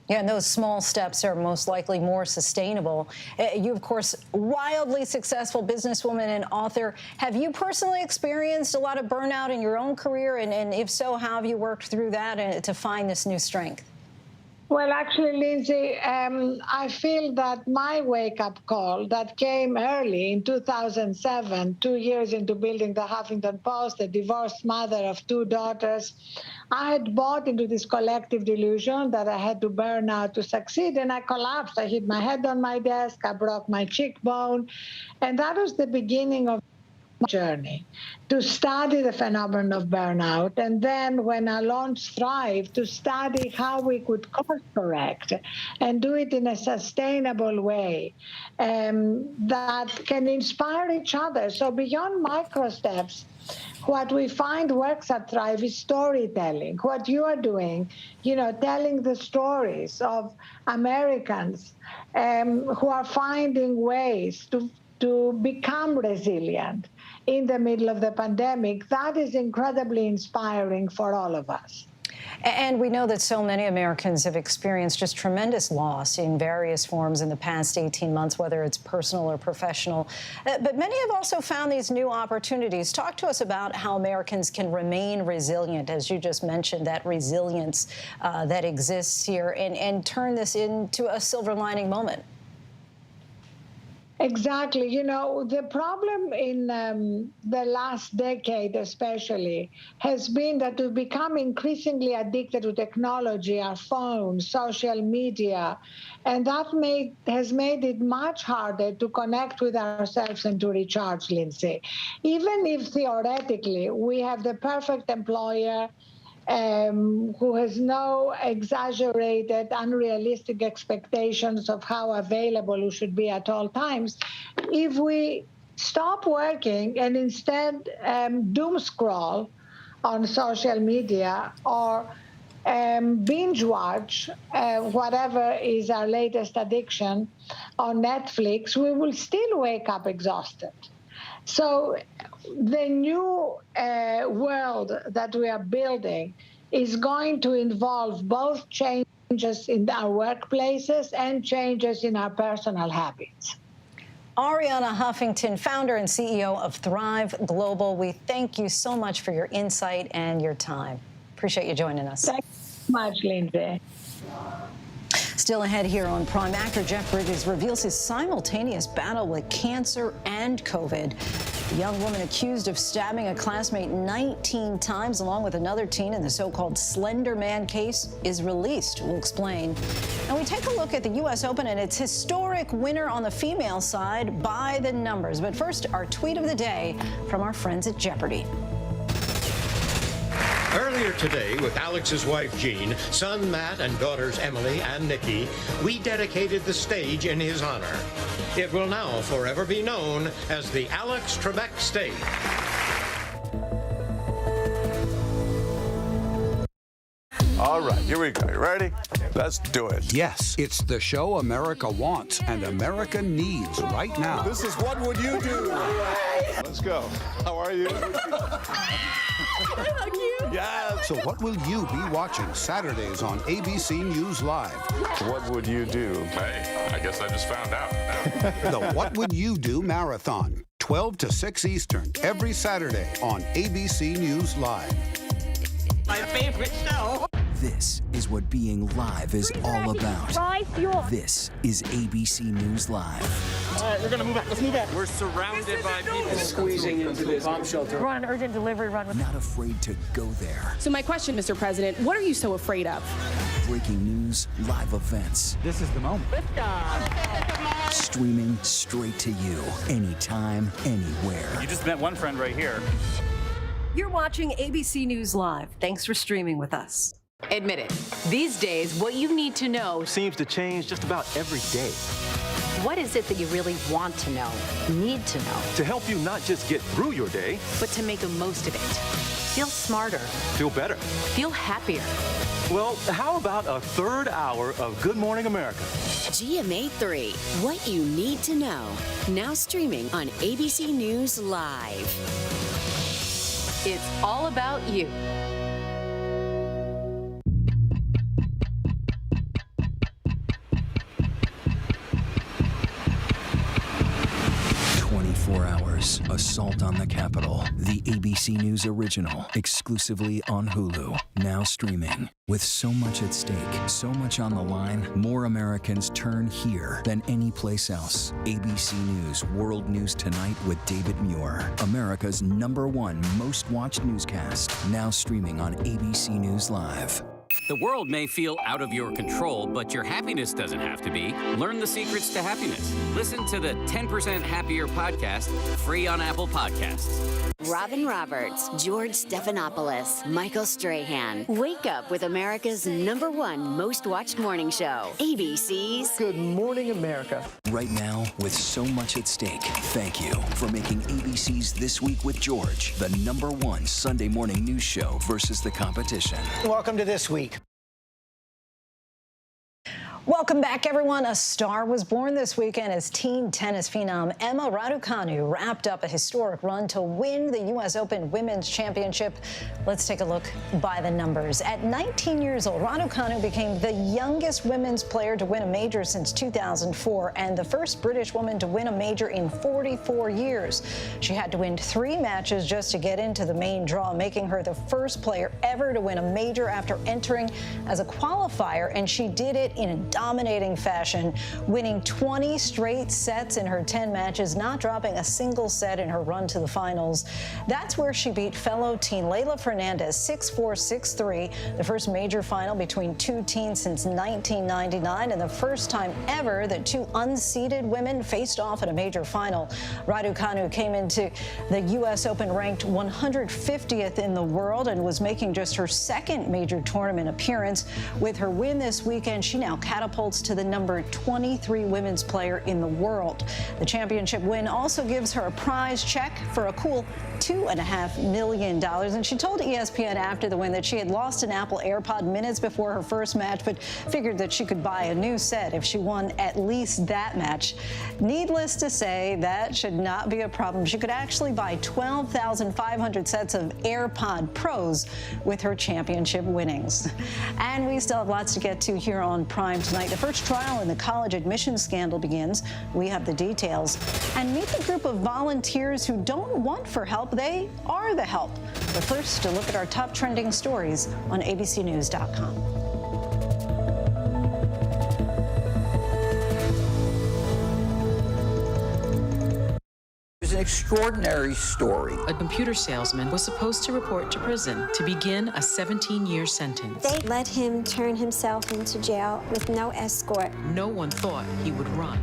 Yeah, and those small steps are most likely more sustainable. You, of course, wildly successful businesswoman and author. Have you personally experienced a lot of burnout in your own career? And if so, how have you worked through that to find this new strength? Well, actually, Lindsay, I feel that my wake-up call that came early in 2007, 2 years into building the Huffington Post, a divorced mother of 2 daughters, I had bought into this collective delusion that I had to burn out to succeed, and I collapsed. I hit my head on my desk, I broke my cheekbone, and that was the beginning of journey to study the phenomenon of burnout, and then when I launched Thrive, to study how we could course correct and do it in a sustainable way that can inspire each other. So beyond micro steps, what we find works at Thrive is storytelling. What you are doing, telling the stories of Americans who are finding ways to become resilient in the middle of the pandemic, that is incredibly inspiring for all of us. And we know that so many Americans have experienced just tremendous loss in various forms in the past 18 months, whether it's personal or professional. But many have also found these new opportunities. Talk to us about how Americans can remain resilient, as you just mentioned, that resilience that exists here, and turn this into a silver lining moment. Exactly. The problem in the last decade especially has been that we've become increasingly addicted to technology, our phones, social media, and that has made it much harder to connect with ourselves and to recharge, Lindsay. Even if theoretically we have the perfect employer who has no exaggerated, unrealistic expectations of how available we should be at all times, if we stop working and instead doom scroll on social media or binge watch whatever is our latest addiction on Netflix, we will still wake up exhausted. So the new world that we are building is going to involve both changes in our workplaces and changes in our personal habits. Arianna Huffington, founder and CEO of Thrive Global, we thank you so much for your insight and your time. Appreciate you joining us. Thank you so much, Lindsay. Still ahead here on Prime, actor Jeff Bridges reveals his simultaneous battle with cancer and COVID. The young woman accused of stabbing a classmate 19 times, along with another teen in the so-called Slender Man case, is released. We'll explain. And we take a look at the U.S. Open and its historic winner on the female side by the numbers. But first, our tweet of the day from our friends at Jeopardy! Earlier today, with Alex's wife Jean, son Matt, and daughters Emily and Nikki, we dedicated the stage in his honor. It will now forever be known as the Alex Trebek Stage. All right, here we go. You ready? Let's do it. Yes, it's the show America wants and America needs right now. This is What Would You Do? Let's go. How are you? Yeah. So what will you be watching Saturdays on ABC News Live? What would you do? Hey, I guess I just found out. The What Would You Do Marathon, 12 to 6 Eastern, every Saturday on ABC News Live. My favorite show. This is what being live is all about. This is ABC News Live. All right, we're going to move back. Let's move back. We're surrounded by people squeezing into this bomb shelter. We're on an urgent delivery run. Not afraid to go there. So my question, Mr. President, what are you so afraid of? Breaking news, live events. This is the moment. Streaming straight to you, anytime, anywhere. You just met one friend right here. You're watching ABC News Live. Thanks for streaming with us. Admit it. These days, what you need to know Seems to change just about every day. What is it that you really want to know, need to know? To help you not just get through your day, but to make the most of it. Feel smarter. Feel better. Feel happier. Well, how about a third hour of Good Morning America? GMA 3, What You Need to Know. Now streaming on ABC News Live. It's all about you. 24 hours. Assault on the Capitol. The ABC News original. Exclusively on Hulu. Now streaming. With so much at stake, so much on the line, more Americans turn here than any place else. ABC News World News Tonight with David Muir. America's #1 most watched newscast. Now streaming on ABC News Live. The world may feel out of your control, but your happiness doesn't have to be. Learn the secrets to happiness. Listen to the 10% Happier podcast, free on Apple Podcasts. Robin Roberts, George Stephanopoulos, Michael Strahan. Wake up with America's #1 most watched morning show. ABC's Good Morning America. Right now, with so much at stake, thank you for making ABC's This Week with George the #1 Sunday morning news show versus the competition. Welcome to This Week. Welcome back, everyone. A star was born this weekend as teen tennis phenom Emma Raducanu wrapped up a historic run to win the U.S. Open Women's Championship. Let's take a look by the numbers. At 19 years old, Raducanu became the youngest women's player to win a major since 2004 and the first British woman to win a major in 44 years. She had to win 3 matches just to get into the main draw, making her the first player ever to win a major after entering as a qualifier, and she did it in a dominating fashion, winning 20 straight sets in her 10 matches, not dropping a single set in her run to the finals. That's where she beat fellow teen Leylah Fernandez 6-4, 6-3, the first major final between two teens since 1999 and the first time ever that 2 unseeded women faced off in a major final. Raducanu came into the U.S. Open ranked 150th in the world and was making just her second major tournament appearance. With her win this weekend, she now catapults to the number 23 women's player in the world. The championship win also gives her a prize check for a cool $2.5 million. And she told ESPN after the win that she had lost an Apple AirPod minutes before her first match, but figured that she could buy a new set if she won at least that match. Needless to say, that should not be a problem. She could actually buy 12,500 sets of AirPod Pros with her championship winnings. And we still have lots to get to here on Prime tonight. The first trial in the college admissions scandal begins. We have the details. And meet the group of volunteers who don't want for help. They are the help. But first, a look at our top trending stories on abcnews.com. It's an extraordinary story. A computer salesman was supposed to report to prison to begin a 17-year sentence. They let him turn himself into jail with no escort. No one thought he would run.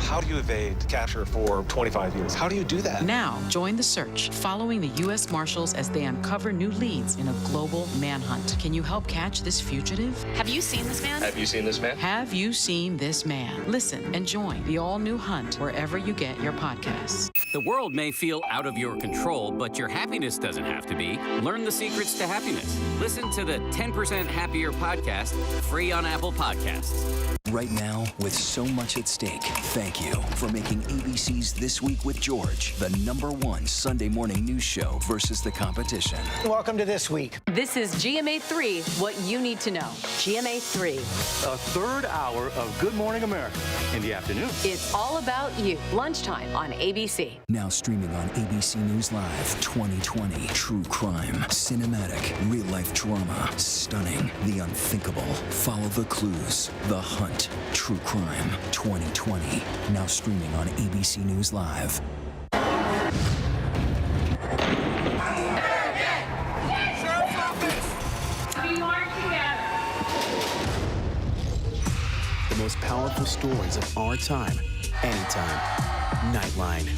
How do you evade capture for 25 years? How do you do that? Now, join the search, following the U.S. Marshals as they uncover new leads in a global manhunt. Can you help catch this fugitive? Have you seen this man? Have you seen this man? Have you seen this man? Listen and join the all-new hunt wherever you get your podcasts. The world may feel out of your control, but your happiness doesn't have to be. Learn the secrets to happiness. Listen to the 10% Happier podcast, free on Apple Podcasts. Right now, with so much at stake, thank you for making ABC's This Week with George the #1 Sunday morning news show versus the competition. Welcome to This Week. This is GMA3, what you need to know. GMA3. A third hour of Good Morning America in the afternoon. It's all about you. Lunchtime on ABC. Now streaming on ABC News Live 2020. True crime, cinematic, real-life drama, stunning, the unthinkable. Follow the clues, the hunt. True crime 2020. Now streaming on ABC News Live. The most powerful stories of our time, anytime. Nightline.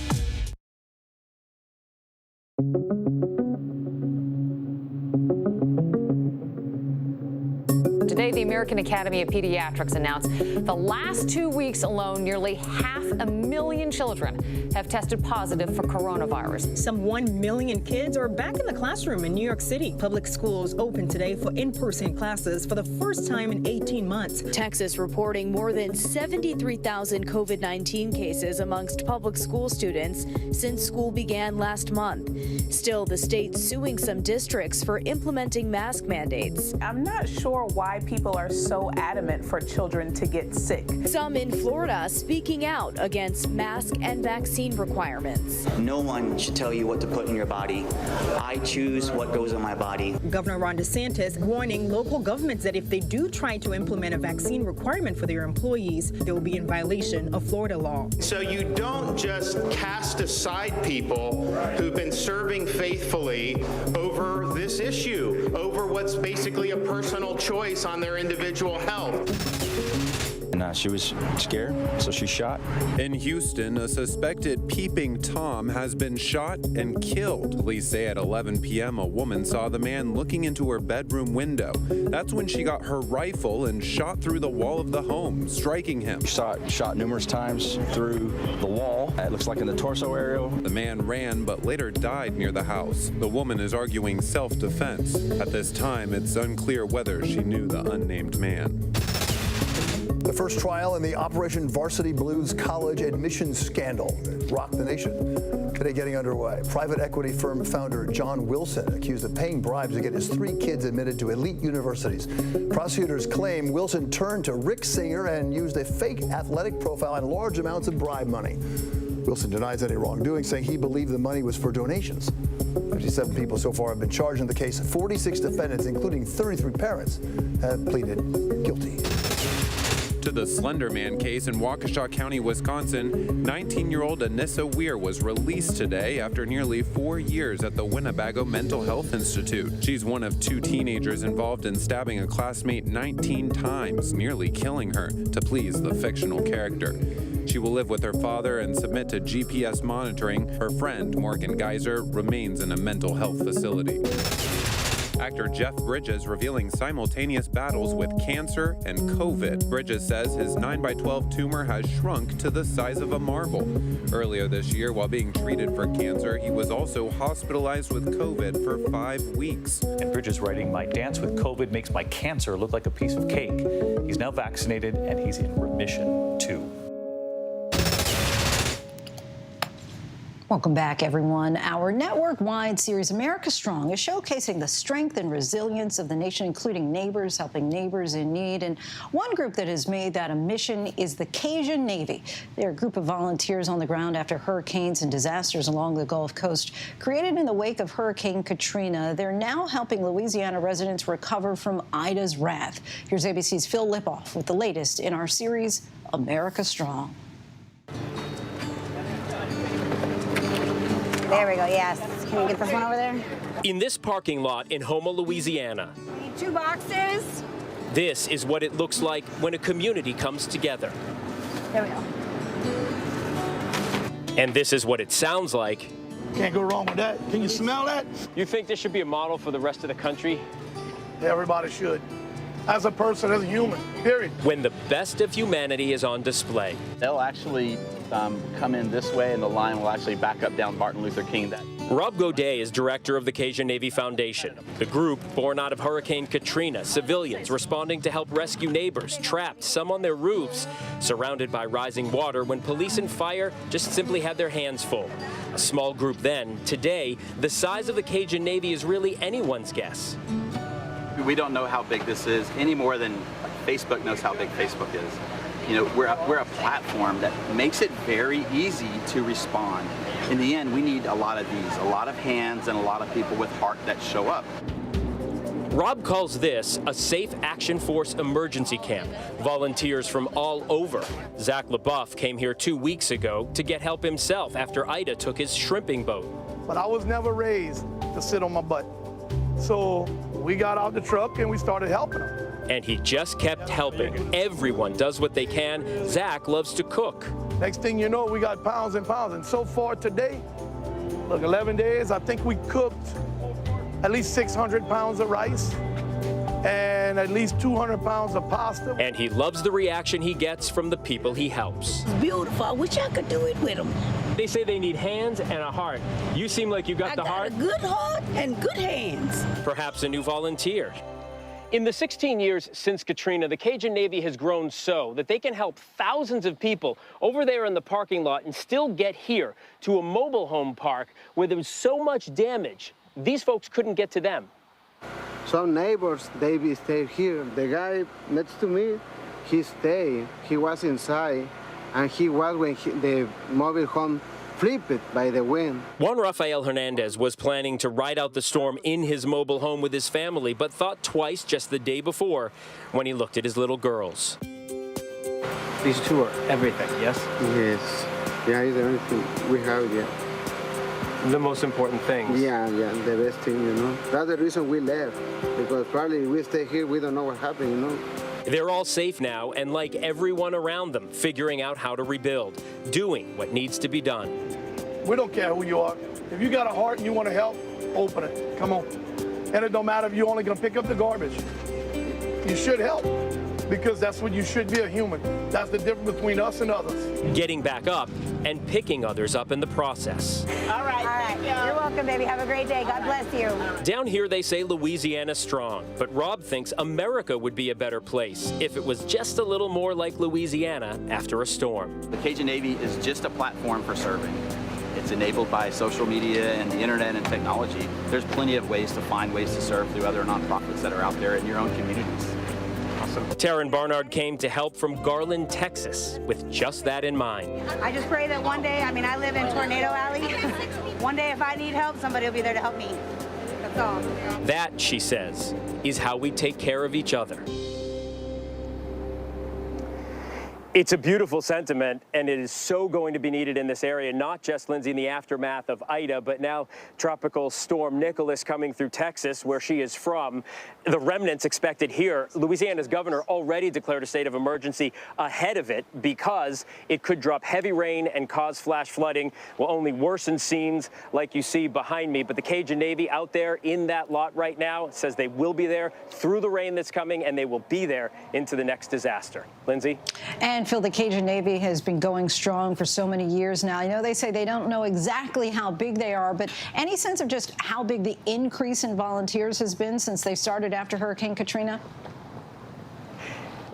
Today, the American Academy of Pediatrics announced the last 2 weeks alone, nearly 500,000 children have tested positive for coronavirus. Some 1 million kids are back in the classroom in New York City. Public schools open today for in-person classes for the first time in 18 months. Texas reporting more than 73,000 COVID-19 cases amongst public school students since school began last month. Still, the state's suing some districts for implementing mask mandates. I'm not sure why people are so adamant for children to get sick. Some in Florida speaking out against mask and vaccine requirements. No one should tell you what to put in your body. I choose what goes in my body. Governor Ron DeSantis warning local governments that if they do try to implement a vaccine requirement for their employees, they will be in violation of Florida law. So you don't just cast aside people who've been serving faithfully over this issue, over what's basically a personal choice on their individual health. And she was scared, so she shot. In Houston, a suspected peeping Tom has been shot and killed. Police say at 11 p.m. a woman saw the man looking into her bedroom window. That's when she got her rifle and shot through the wall of the home, striking him. She saw it shot numerous times through the wall. It looks like in the torso area. The man ran but later died near the house. The woman is arguing self-defense. At this time, it's unclear whether she knew the unnamed man. The first trial in the Operation Varsity Blues college admissions scandal that rocked the nation. Today getting underway. Private equity firm founder John Wilson accused of paying bribes to get his 3 kids admitted to elite universities. Prosecutors claim Wilson turned to Rick Singer and used a fake athletic profile and large amounts of bribe money. Wilson denies any wrongdoing, saying he believed the money was for donations. 57 people so far have been charged in the case. 46 defendants, including 33 parents, have pleaded guilty. To the Slender Man case in Waukesha County, Wisconsin, 19-year-old Anissa Weir was released today after nearly 4 years at the Winnebago Mental Health Institute. She's one of 2 teenagers involved in stabbing a classmate 19 times, nearly killing her, to please the fictional character. She will live with her father and submit to GPS monitoring. Her friend, Morgan Geyser, remains in a mental health facility. Actor Jeff Bridges revealing simultaneous battles with cancer and COVID. Bridges says his 9x12 tumor has shrunk to the size of a marble. Earlier this year, while being treated for cancer, he was also hospitalized with COVID for 5 weeks. And Bridges writing, "My dance with COVID makes my cancer look like a piece of cake." He's now vaccinated and he's in remission too. Welcome back, everyone. Our network-wide series, America Strong, is showcasing the strength and resilience of the nation, including neighbors, helping neighbors in need. And one group that has made that a mission is the Cajun Navy. They're a group of volunteers on the ground after hurricanes and disasters along the Gulf Coast. Created in the wake of Hurricane Katrina, they're now helping Louisiana residents recover from Ida's wrath. Here's ABC's Phil Lipoff with the latest in our series, America Strong. There we go, yes. Can you get this one over there? In this parking lot in Houma, Louisiana. Need 2 boxes. This is what it looks like when a community comes together. There we go. And this is what it sounds like. Can't go wrong with that. Can you smell that? You think this should be a model for the rest of the country? Everybody should. As a person, as a human, period. When the best of humanity is on display. They'll actually come in this way, and the line will actually back up down Martin Luther King. Rob Godet is director of the Cajun Navy Foundation. The group, born out of Hurricane Katrina, civilians responding to help rescue neighbors trapped, some on their roofs, surrounded by rising water when police and fire just simply had their hands full. A small group then. Today, the size of the Cajun Navy is really anyone's guess. We don't know how big this is any more than Facebook knows how big Facebook is. You know, we're a platform that makes it very easy to respond. In the end, we need a lot of these, a lot of hands and a lot of people with heart that show up. Rob calls this a Safe Action Force emergency camp. Volunteers from all over. Zach LaBeouf came here 2 weeks ago to get help himself after Ida took his shrimping boat. But I was never raised to sit on my butt. So we got out the truck and we started helping them. And he just kept helping. Everyone does what they can. Zach loves to cook. Next thing you know, we got pounds and pounds. And so far today, look, 11 days, I think we cooked at least 600 pounds of rice and at least 200 pounds of pasta. And he loves the reaction he gets from the people he helps. It's beautiful. I wish I could do it with them. They say they need hands and a heart. You seem like you got the heart. I got a good heart and good hands. Perhaps a new volunteer. In the 16 years since Katrina, the Cajun Navy has grown so that they can help thousands of people over there in the parking lot and still get here to a mobile home park where there was so much damage, these folks couldn't get to them. Some neighbors, they stayed here. The guy next to me, he stayed. He was inside, and he was when the mobile home flipped by the wind. Juan Rafael Hernandez was planning to ride out the storm in his mobile home with his family, but thought twice just the day before when he looked at his little girls. These two are everything, yes? Yes. Yeah, it's the only thing we have, yeah. The most important things. Yeah, the best thing, you know. That's the reason we left, because probably if we stay here, we don't know what happened, you know. They're all safe now, and like everyone around them, figuring out how to rebuild, doing what needs to be done. We don't care who you are. If you got a heart and you want to help, open it. Come on. And it don't matter if you're only going to pick up the garbage. You should help, because that's what you should be, a human. That's the difference between us and others. Getting back up and picking others up in the process. All right. You're welcome, baby. Have a great day. God bless you. Down here, they say Louisiana's strong, but Rob thinks America would be a better place if it was just a little more like Louisiana after a storm. The Cajun Navy is just a platform for serving. It's enabled by social media and the internet and technology. There's plenty of ways to find ways to serve through other nonprofits that are out there in your own communities. Taryn Barnard came to help from Garland, Texas, with just that in mind. I just pray that one day, I live in Tornado Alley. One day if I need help, somebody will be there to help me. That's all. That, she says, is how we take care of each other. It's a beautiful sentiment, and it is so going to be needed in this area, not just, Lindsay, in the aftermath of Ida, but now Tropical Storm Nicholas coming through Texas, where she is from. The remnants expected here. Louisiana's governor already declared a state of emergency ahead of it because it could drop heavy rain and cause flash flooding, will only worsen scenes like you see behind me. But the Cajun Navy out there in that lot right now says they will be there through the rain that's coming, and they will be there into the next disaster. Lindsay? And Phil, the Cajun Navy has been going strong for so many years now. You know, they say they don't know exactly how big they are, but any sense of just how big the increase in volunteers has been since they started after Hurricane Katrina?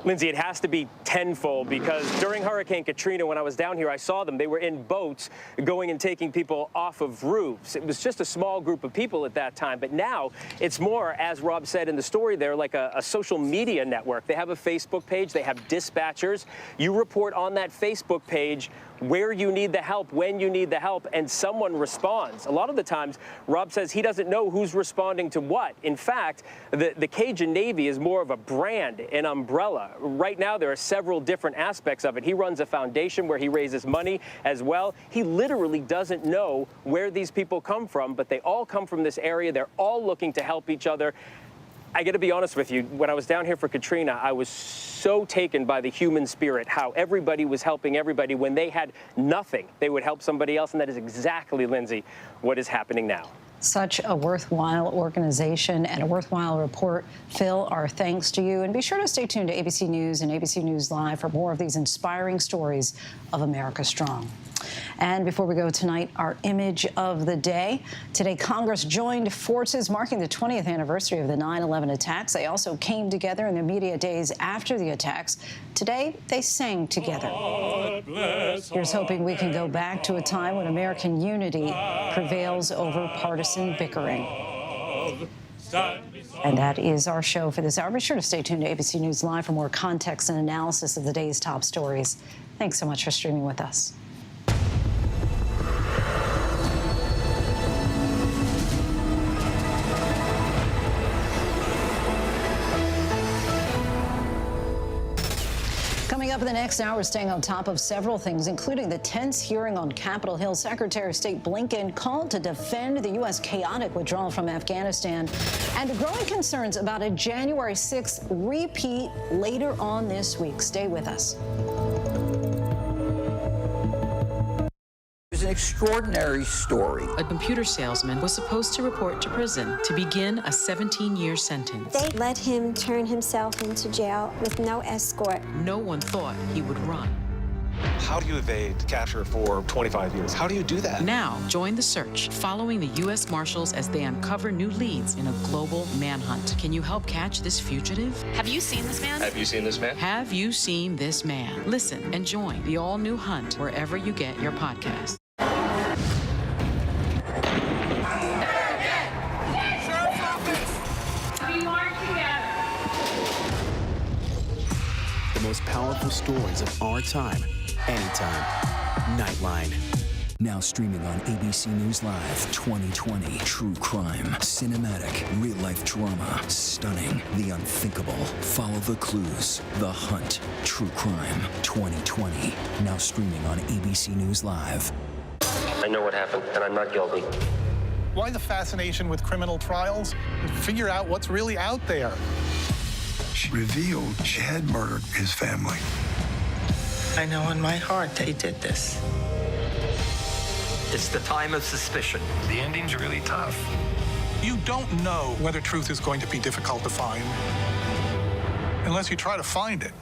Lindsay, it has to be tenfold, because during Hurricane Katrina, when I was down here, I saw them. They were in boats going and taking people off of roofs. It was just a small group of people at that time. But now it's more, as Rob said in the story there, like a social media network. They have a Facebook page. They have dispatchers. You report on that Facebook page where you need the help, when you need the help, and someone responds. A lot of the times, Rob says he doesn't know who's responding to what. In fact, the Cajun Navy is more of a brand, an umbrella. Right now, there are several different aspects of it. He runs a foundation where he raises money as well. He literally doesn't know where these people come from, but they all come from this area. They're all looking to help each other. I got to be honest with you, when I was down here for Katrina, I was so taken by the human spirit, how everybody was helping everybody. When they had nothing, they would help somebody else, and that is exactly, Lindsay, what is happening now. Such a worthwhile organization and a worthwhile report. Phil, our thanks to you. And be sure to stay tuned to ABC News and ABC News Live for more of these inspiring stories of America Strong. And before we go tonight, our image of the day. Today, Congress joined forces marking the 20th anniversary of the 9/11 attacks. They also came together in the immediate days after the attacks. Today, they sang together. Here's hoping we can go back to a time when American unity prevails over partisan bickering. And that is our show for this hour. Be sure to stay tuned to ABC News Live for more context and analysis of the day's top stories. Thanks so much for streaming with us. Coming up in the next hour, staying on top of several things, including the tense hearing on Capitol Hill. Secretary of State Blinken called to defend the U.S. chaotic withdrawal from Afghanistan, and the growing concerns about a January 6th repeat later on this week. Stay with us. It's an extraordinary story. A computer salesman was supposed to report to prison to begin a 17-year sentence. They let him turn himself into jail with no escort. No one thought he would run. How do you evade capture for 25 years? How do you do that? Now, join the search, following the U.S. Marshals as they uncover new leads in a global manhunt. Can you help catch this fugitive? Have you seen this man? Have you seen this man? Have you seen this man? Listen and join the all-new hunt wherever you get your podcast. powerful stories of our time, anytime. Nightline. Now streaming on ABC News Live 2020. True crime, cinematic, real-life drama, stunning, the unthinkable. Follow the clues. The Hunt. True crime 2020. Now streaming on ABC News Live. I know what happened, and I'm not guilty. Why the fascination with criminal trials? Figure out what's really out there. She revealed she had murdered his family. I know in my heart they did this. It's the time of suspicion. The ending's really tough. You don't know whether truth is going to be difficult to find unless you try to find it.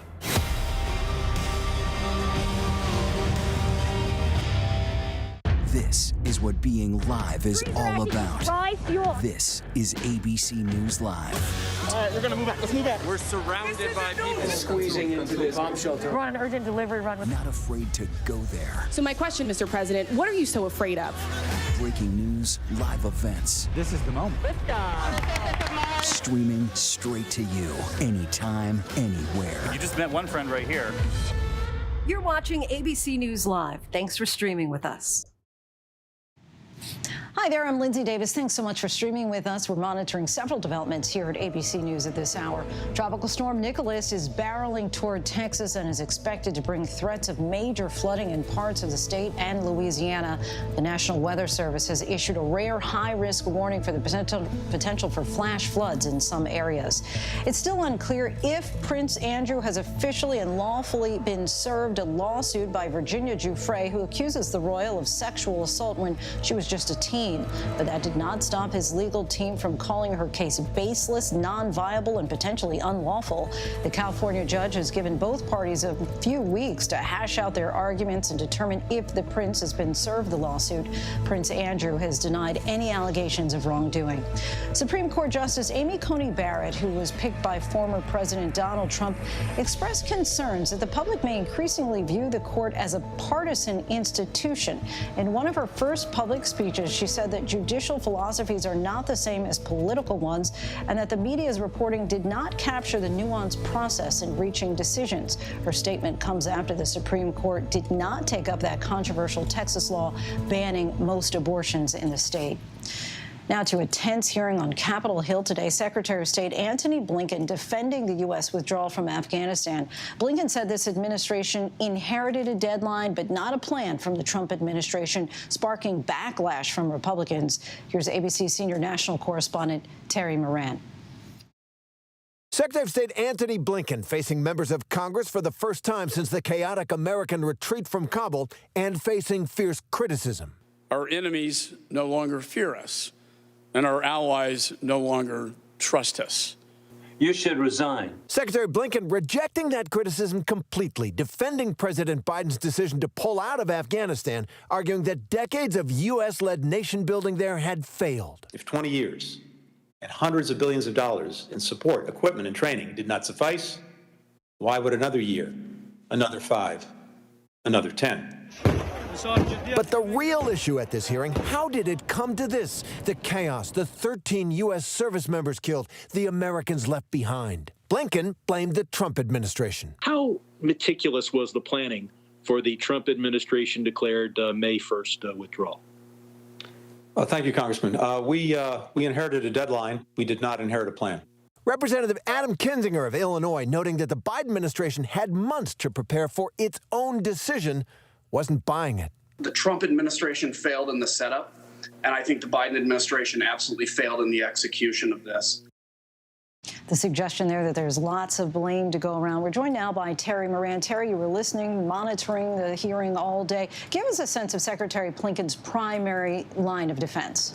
This is what being live is all about. This is ABC News Live. All right, we're gonna move back. Let's move back. We're surrounded by people squeezing into this bomb shelter. We're on an urgent delivery run. Not afraid to go there. So my question, Mr. President, what are you so afraid of? Breaking news, live events. This is the moment. Streaming straight to you, anytime, anywhere. You just met one friend right here. You're watching ABC News Live. Thanks for streaming with us. Hi there, I'm Lindsay Davis. Thanks so much for streaming with us. We're monitoring several developments here at ABC News at this hour. Tropical storm Nicholas is barreling toward Texas and is expected to bring threats of major flooding in parts of the state and Louisiana. The National Weather Service has issued a rare high-risk warning for the potential for flash floods in some areas. It's still unclear if Prince Andrew has officially and lawfully been served a lawsuit by Virginia Giuffre, who accuses the royal of sexual assault when she was just a teen. But that did not stop his legal team from calling her case baseless, non-viable, and potentially unlawful. The California judge has given both parties a few weeks to hash out their arguments and determine if the prince has been served the lawsuit. Prince Andrew has denied any allegations of wrongdoing. Supreme Court Justice Amy Coney Barrett, who was picked by former President Donald Trump, expressed concerns that the public may increasingly view the court as a partisan institution. In one of her first public speeches, she said that judicial philosophies are not the same as political ones and that the media's reporting did not capture the nuanced process in reaching decisions. Her statement comes after the Supreme Court did not take up that controversial Texas law banning most abortions in the state. Now to a tense hearing on Capitol Hill today. Secretary of State Antony Blinken defending the U.S. withdrawal from Afghanistan. Blinken said this administration inherited a deadline but not a plan from the Trump administration, sparking backlash from Republicans. Here's ABC senior national correspondent Terry Moran. Secretary of State Antony Blinken facing members of Congress for the first time since the chaotic American retreat from Kabul and facing fierce criticism. Our enemies no longer fear us, and our allies no longer trust us. You should resign. Secretary Blinken rejecting that criticism completely, defending President Biden's decision to pull out of Afghanistan, arguing that decades of U.S.-led nation building there had failed. If 20 years and hundreds of billions of dollars in support, equipment, and training did not suffice, why would another year, another 5, another 10? But the real issue at this hearing, how did it come to this? The chaos, the 13 U.S. service members killed, the Americans left behind. Blinken blamed the Trump administration. How meticulous was the planning for the Trump administration declared May 1st withdrawal? Thank you, Congressman. We inherited a deadline. We did not inherit a plan. Representative Adam Kinzinger of Illinois noting that the Biden administration had months to prepare for its own decision, wasn't buying it. The Trump administration failed in the setup, and I think the Biden administration absolutely failed in the execution of this. The suggestion there that there's lots of blame to go around. We're joined now by Terry Moran. Terry, you were listening, monitoring the hearing all day. Give us a sense of Secretary Blinken's primary line of defense.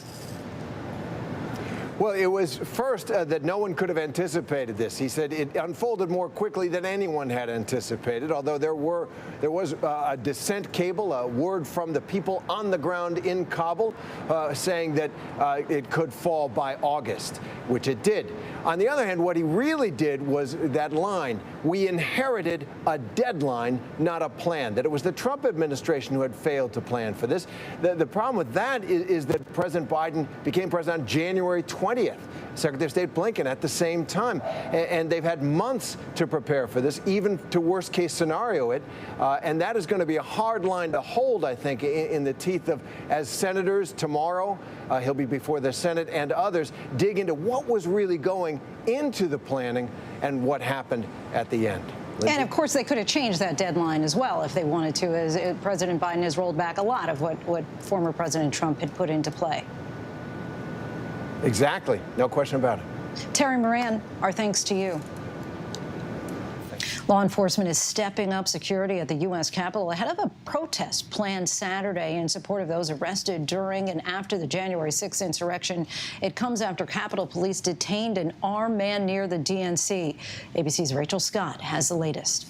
Well, it was first that no one could have anticipated this. He said it unfolded more quickly than anyone had anticipated, although there was a dissent cable, a word from the people on the ground in Kabul saying that it could fall by August, which it did. On the other hand, what he really did was that line, we inherited a deadline, not a plan, that it was the Trump administration who had failed to plan for this. The problem with that is that President Biden became president on January 20th. 20th. Secretary of State Blinken at the same time. And they've had months to prepare for this, even to worst case scenario it. And that is going to be a hard line to hold, I think, in the teeth of, as senators tomorrow, he'll be before the Senate and others, dig into what was really going into the planning and what happened at the end. Lindsay? And of course, they could have changed that deadline as well if they wanted to, as President Biden has rolled back a lot of what former President Trump had put into play. Exactly. No question about it. Terry Moran, our thanks to you. Law enforcement is stepping up security at the U.S. Capitol ahead of a protest planned Saturday in support of those arrested during and after the January 6th insurrection. It comes after Capitol Police detained an armed man near the DNC. ABC's Rachel Scott has the latest.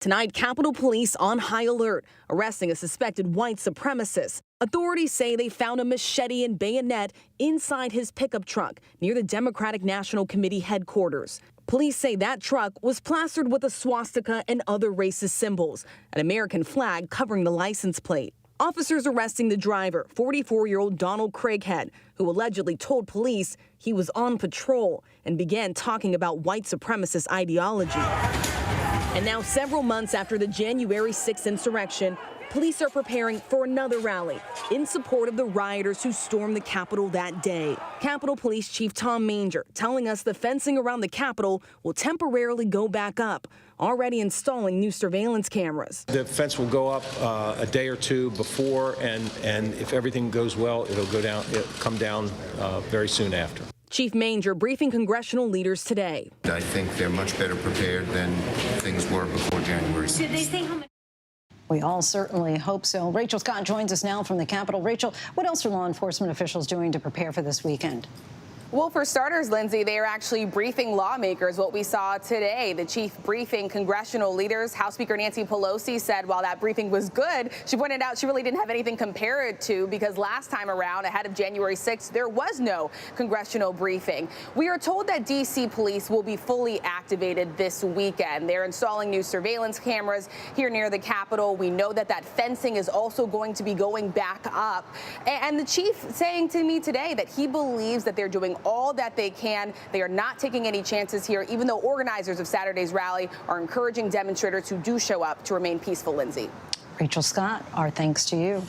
Tonight, Capitol Police on high alert, arresting a suspected white supremacist. Authorities say they found a machete and bayonet inside his pickup truck near the Democratic National Committee headquarters. Police say that truck was plastered with a swastika and other racist symbols, an American flag covering the license plate. Officers arresting the driver, 44-year-old Donald Craighead, who allegedly told police he was on patrol and began talking about white supremacist ideology. And now, several months after the January 6th insurrection, police are preparing for another rally in support of the rioters who stormed the Capitol that day. Capitol Police Chief Tom Manger telling us the fencing around the Capitol will temporarily go back up, already installing new surveillance cameras. The fence will go up a day or two before, and if everything goes well, it'll come down very soon after. Chief Manger briefing congressional leaders today. I think they're much better prepared than things were before January 6th. Did they say how much? We all certainly hope so. Rachel Scott joins us now from the Capitol. Rachel, what else are law enforcement officials doing to prepare for this weekend? Well, for starters, Lindsay, they are actually briefing lawmakers. What we saw today, the chief briefing congressional leaders. House Speaker Nancy Pelosi said while that briefing was good, she pointed out she really didn't have anything to compare it to because last time around, ahead of January 6th, there was no congressional briefing. We are told that D.C. police will be fully activated this weekend. They're installing new surveillance cameras here near the Capitol. We know that that fencing is also going to be going back up. And the chief saying to me today that he believes that they're doing all that they can. They are not taking any chances here, even though organizers of Saturday's rally are encouraging demonstrators who do show up to remain peaceful, Lindsay. Rachel Scott, our thanks to you.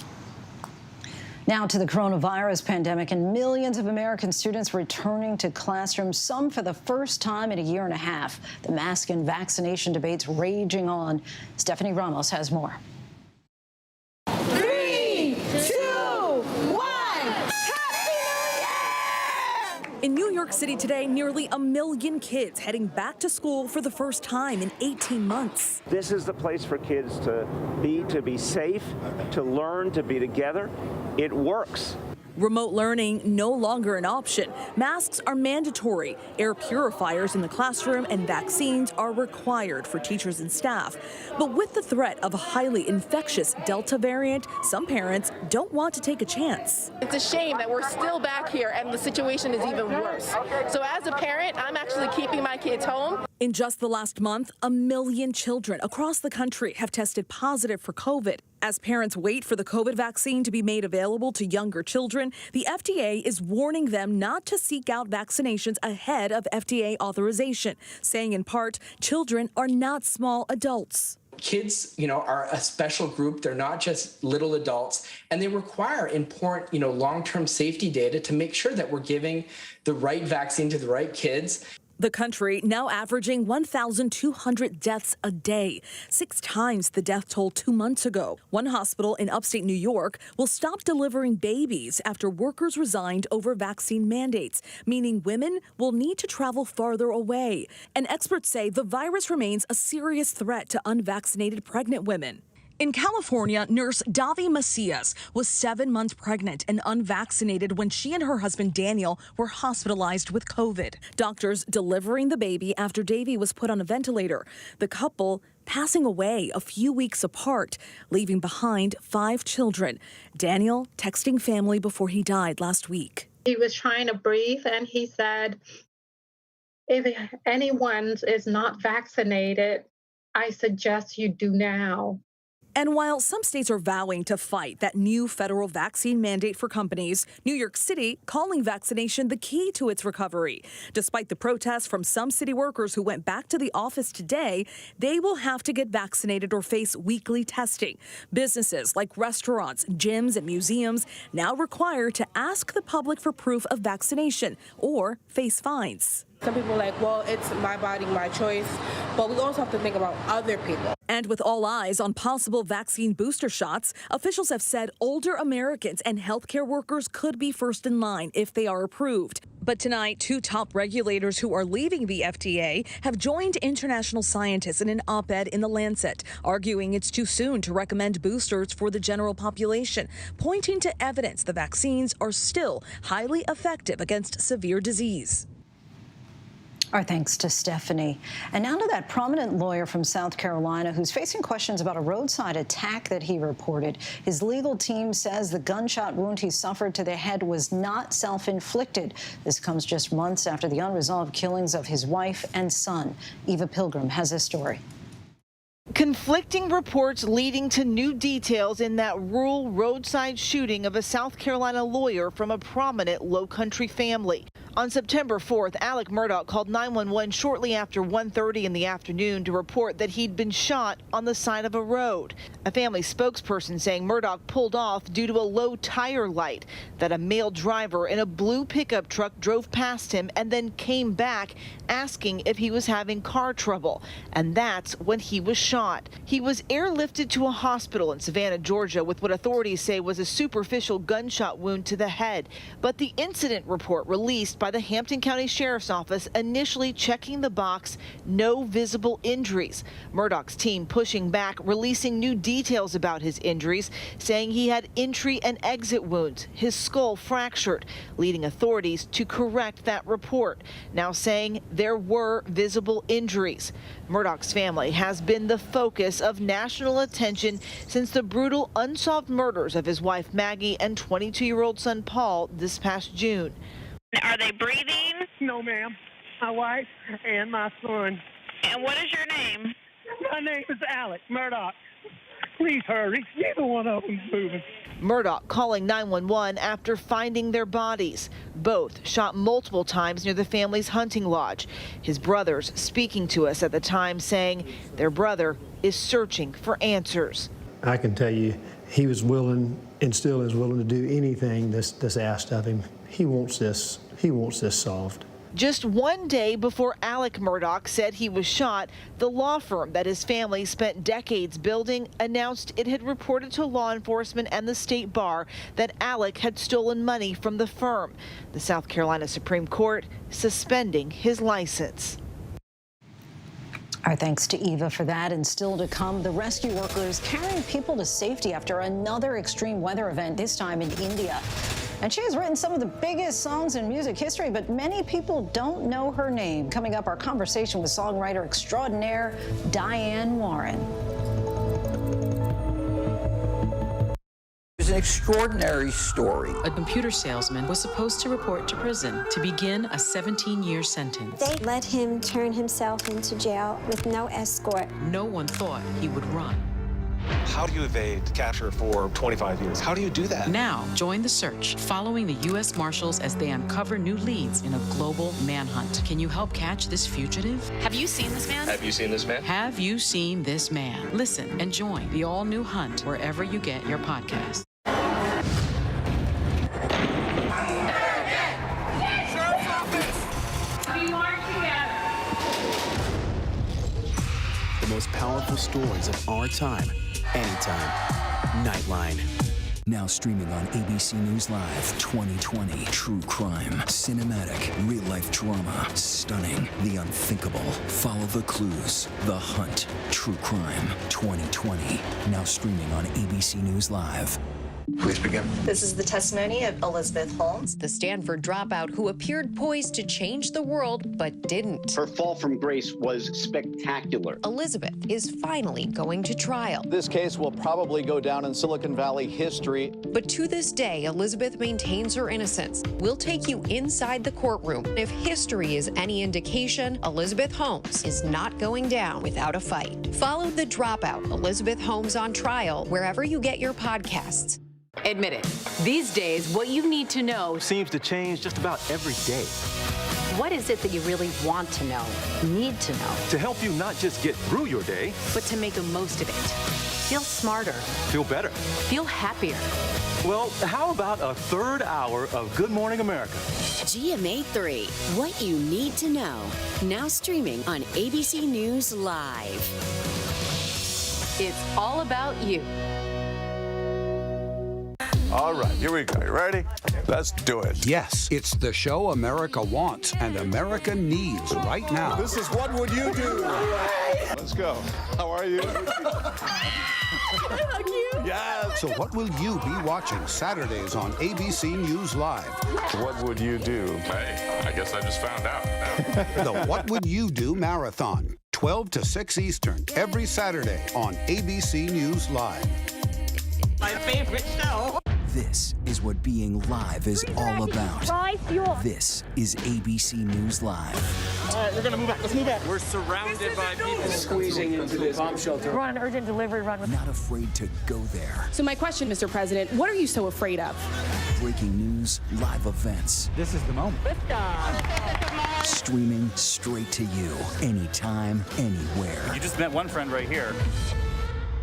Now to the coronavirus pandemic and millions of American students returning to classrooms, some for the first time in a year and a half. The mask and vaccination debates raging on. Stephanie Ramos has more. 3, 2, 1. In New York City today, nearly 1 million kids heading back to school for the first time in 18 months. This is the place for kids to be safe, to learn, to be together. It works. Remote learning no longer an option. Masks are mandatory. Air purifiers in the classroom and vaccines are required for teachers and staff. But with the threat of a highly infectious Delta variant, some parents don't want to take a chance. It's a shame that we're still back here and the situation is even worse. So as a parent, I'm actually keeping my kids home. In just the last month, 1 million children across the country have tested positive for COVID. As parents wait for the COVID vaccine to be made available to younger children, the FDA is warning them not to seek out vaccinations ahead of FDA authorization, saying in part, children are not small adults. Kids, are a special group. They're not just little adults, and they require important, long-term safety data to make sure that we're giving the right vaccine to the right kids. The country now averaging 1,200 deaths a day, 6 times the death toll 2 months ago. One hospital in upstate New York will stop delivering babies after workers resigned over vaccine mandates, meaning women will need to travel farther away. And experts say the virus remains a serious threat to unvaccinated pregnant women. In California, nurse Davi Macias was 7 months pregnant and unvaccinated when she and her husband Daniel were hospitalized with COVID. Doctors delivering the baby after Davy was put on a ventilator. The couple passing away a few weeks apart, leaving behind 5 children. Daniel texting family before he died last week. He was trying to breathe and he said, if anyone is not vaccinated, I suggest you do now. And while some states are vowing to fight that new federal vaccine mandate for companies, New York City calling vaccination the key to its recovery. Despite the protests from some city workers who went back to the office today, they will have to get vaccinated or face weekly testing. Businesses like restaurants, gyms, and museums now require to ask the public for proof of vaccination or face fines. Some people are like, well, it's my body, my choice, but we also have to think about other people. And with all eyes on possible vaccine booster shots, officials have said older Americans and healthcare workers could be first in line if they are approved. But tonight, two top regulators who are leaving the FDA have joined international scientists in an op-ed in The Lancet, arguing it's too soon to recommend boosters for the general population, pointing to evidence the vaccines are still highly effective against severe disease. Our thanks to Stephanie. And now to that prominent lawyer from South Carolina who's facing questions about a roadside attack that he reported. His legal team says the gunshot wound he suffered to the head was not self-inflicted. This comes just months after the unresolved killings of his wife and son. Eva Pilgrim has this story. Conflicting reports leading to new details in that rural roadside shooting of a South Carolina lawyer from a prominent Lowcountry family. On September 4th, Alec Murdaugh called 911 shortly after 1:30 in the afternoon to report that he'd been shot on the side of a road. A family spokesperson saying Murdaugh pulled off due to a low tire light, that a male driver in a blue pickup truck drove past him and then came back asking if he was having car trouble. And that's when he was shot. He was airlifted to a hospital in Savannah, Georgia, with what authorities say was a superficial gunshot wound to the head. But the incident report released by the Hampton County Sheriff's Office initially checking the box, no visible injuries. Murdaugh's team pushing back, releasing new details about his injuries, saying he had entry and exit wounds, his skull fractured, leading authorities to correct that report, now saying there were visible injuries. Murdaugh's family has been the focus of national attention since the brutal unsolved murders of his wife Maggie and 22-year-old son Paul this past June. Are they breathing? No, ma'am. My wife and my son. And what is your name? My name is Alec Murdaugh. Please hurry. Neither one of them's moving. Murdaugh calling 911 after finding their bodies. Both shot multiple times near the family's hunting lodge. His brothers speaking to us at the time saying their brother is searching for answers. I can tell you he was willing and still is willing to do anything that's asked of him. He wants this solved. Just one day before Alec Murdaugh said he was shot, the law firm that his family spent decades building announced it had reported to law enforcement and the state bar that Alec had stolen money from the firm. The South Carolina Supreme Court suspending his license. Our thanks to Eva for that. And still to come, the rescue workers carrying people to safety after another extreme weather event, this time in India. And she has written some of the biggest songs in music history, but many people don't know her name. Coming up, our conversation with songwriter extraordinaire Diane Warren. It's an extraordinary story. A computer salesman was supposed to report to prison to begin a 17-year sentence. They let him turn himself into jail with no escort. No one thought he would run. How do you evade capture for 25 years? How do you do that? Now, join the search, following the U.S. Marshals as they uncover new leads in a global manhunt. Can you help catch this fugitive? Have you seen this man? Have you seen this man? Have you seen this man? Listen and join the all-new hunt wherever you get your podcast. The most powerful stories of our time, anytime. Nightline. Now streaming on ABC News Live 2020. True crime, cinematic, real-life drama, stunning, the unthinkable. Follow the clues. The Hunt. True crime 2020. Now streaming on ABC News Live. Please begin. This is the testimony of Elizabeth Holmes, the Stanford dropout who appeared poised to change the world but didn't. Her fall from grace was spectacular. Elizabeth is finally going to trial. This case will probably go down in Silicon Valley history. But to this day, Elizabeth maintains her innocence. We'll take you inside the courtroom. If history is any indication, Elizabeth Holmes is not going down without a fight. Follow The Dropout, Elizabeth Holmes on Trial, wherever you get your podcasts. Admit it, these days, what you need to know seems to change just about every day. What is it that you really want to know, need to know? To help you not just get through your day, but to make the most of it. Feel smarter. Feel better. Feel happier. Well, how about a third hour of Good Morning America? GMA 3, what you need to know. Now streaming on ABC News Live. It's all about you. All right, here we go. You ready? Let's do it. Yes, it's the show America wants and America needs right now. This is What Would You Do? Let's go. How are you? Yeah. So what will you be watching Saturdays on ABC News Live? What would you do? Hey, I guess I just found out. The What Would You Do Marathon, 12 to 6 Eastern, every Saturday on ABC News Live. My favorite show. This is what being live is all about. This is ABC News Live. All right, we're gonna move back. Let's move back. We're surrounded by people squeezing into this bomb shelter. We're on an urgent delivery run. Not afraid to go there. So my question, Mr. President, what are you so afraid of? Breaking news, live events. This is the moment. Streaming straight to you, anytime, anywhere. You just met one friend right here.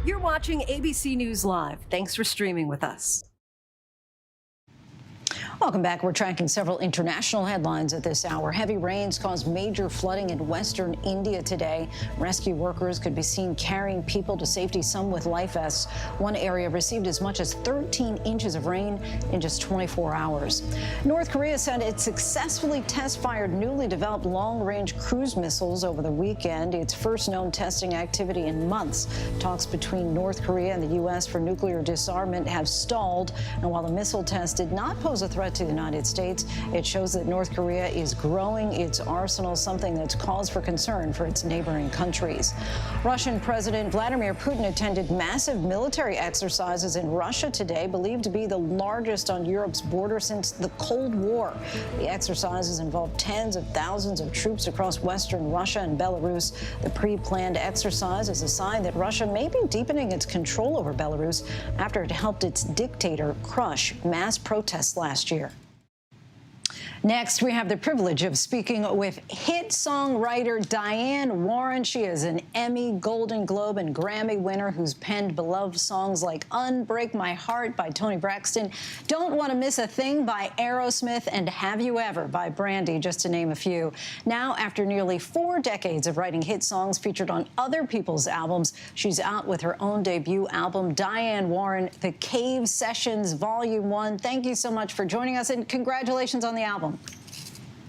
You're watching ABC News Live. Thanks for streaming with us. Welcome back. We're tracking several international headlines at this hour. Heavy rains caused major flooding in western India today. Rescue workers could be seen carrying people to safety, some with life vests. One area received as much as 13 inches of rain in just 24 hours. North Korea said it successfully test-fired newly developed long-range cruise missiles over the weekend, its first known testing activity in months. Talks between North Korea and the U.S. for nuclear disarmament have stalled, and while the missile test did not pose a threat to the United States, it shows that North Korea is growing its arsenal, something that's cause for concern for its neighboring countries. Russian President Vladimir Putin attended massive military exercises in Russia today, believed to be the largest on Europe's border since the Cold War. The exercises involved tens of thousands of troops across western Russia and Belarus. The pre-planned exercise is a sign that Russia may be deepening its control over Belarus after it helped its dictator crush mass protests last year. Next, we have the privilege of speaking with hit songwriter Diane Warren. She is an Emmy, Golden Globe, and Grammy winner who's penned beloved songs like Unbreak My Heart by Toni Braxton, Don't Want to Miss a Thing by Aerosmith, and Have You Ever by Brandy, just to name a few. Now, after nearly 4 decades of writing hit songs featured on other people's albums, she's out with her own debut album, Diane Warren, The Cave Sessions Volume 1. Thank you so much for joining us, and congratulations on the album.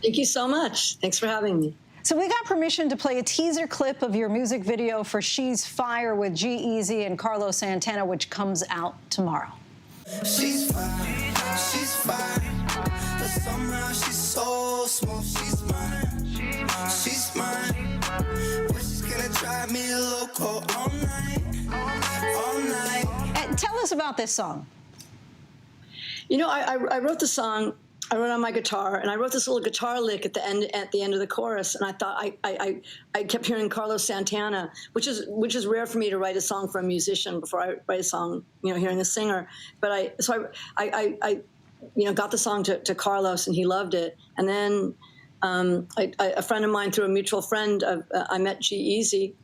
Thank you so much. Thanks for having me. So we got permission to play a teaser clip of your music video for She's Fire with G-Eazy and Carlos Santana, which comes out tomorrow. She's fine, she's fine, but somehow she's so smooth. She's mine, but she's gonna drive me loco all night, all night. And tell us about this song. You know, I wrote the song. I wrote on my guitar, and I wrote this little guitar lick at the end of the chorus. And I thought I kept hearing Carlos Santana, which is rare for me to write a song for a musician before I write a song, you know, hearing a singer. But I got the song to Carlos, and he loved it. And then a friend of mine, through a mutual friend, I met G-Eazy,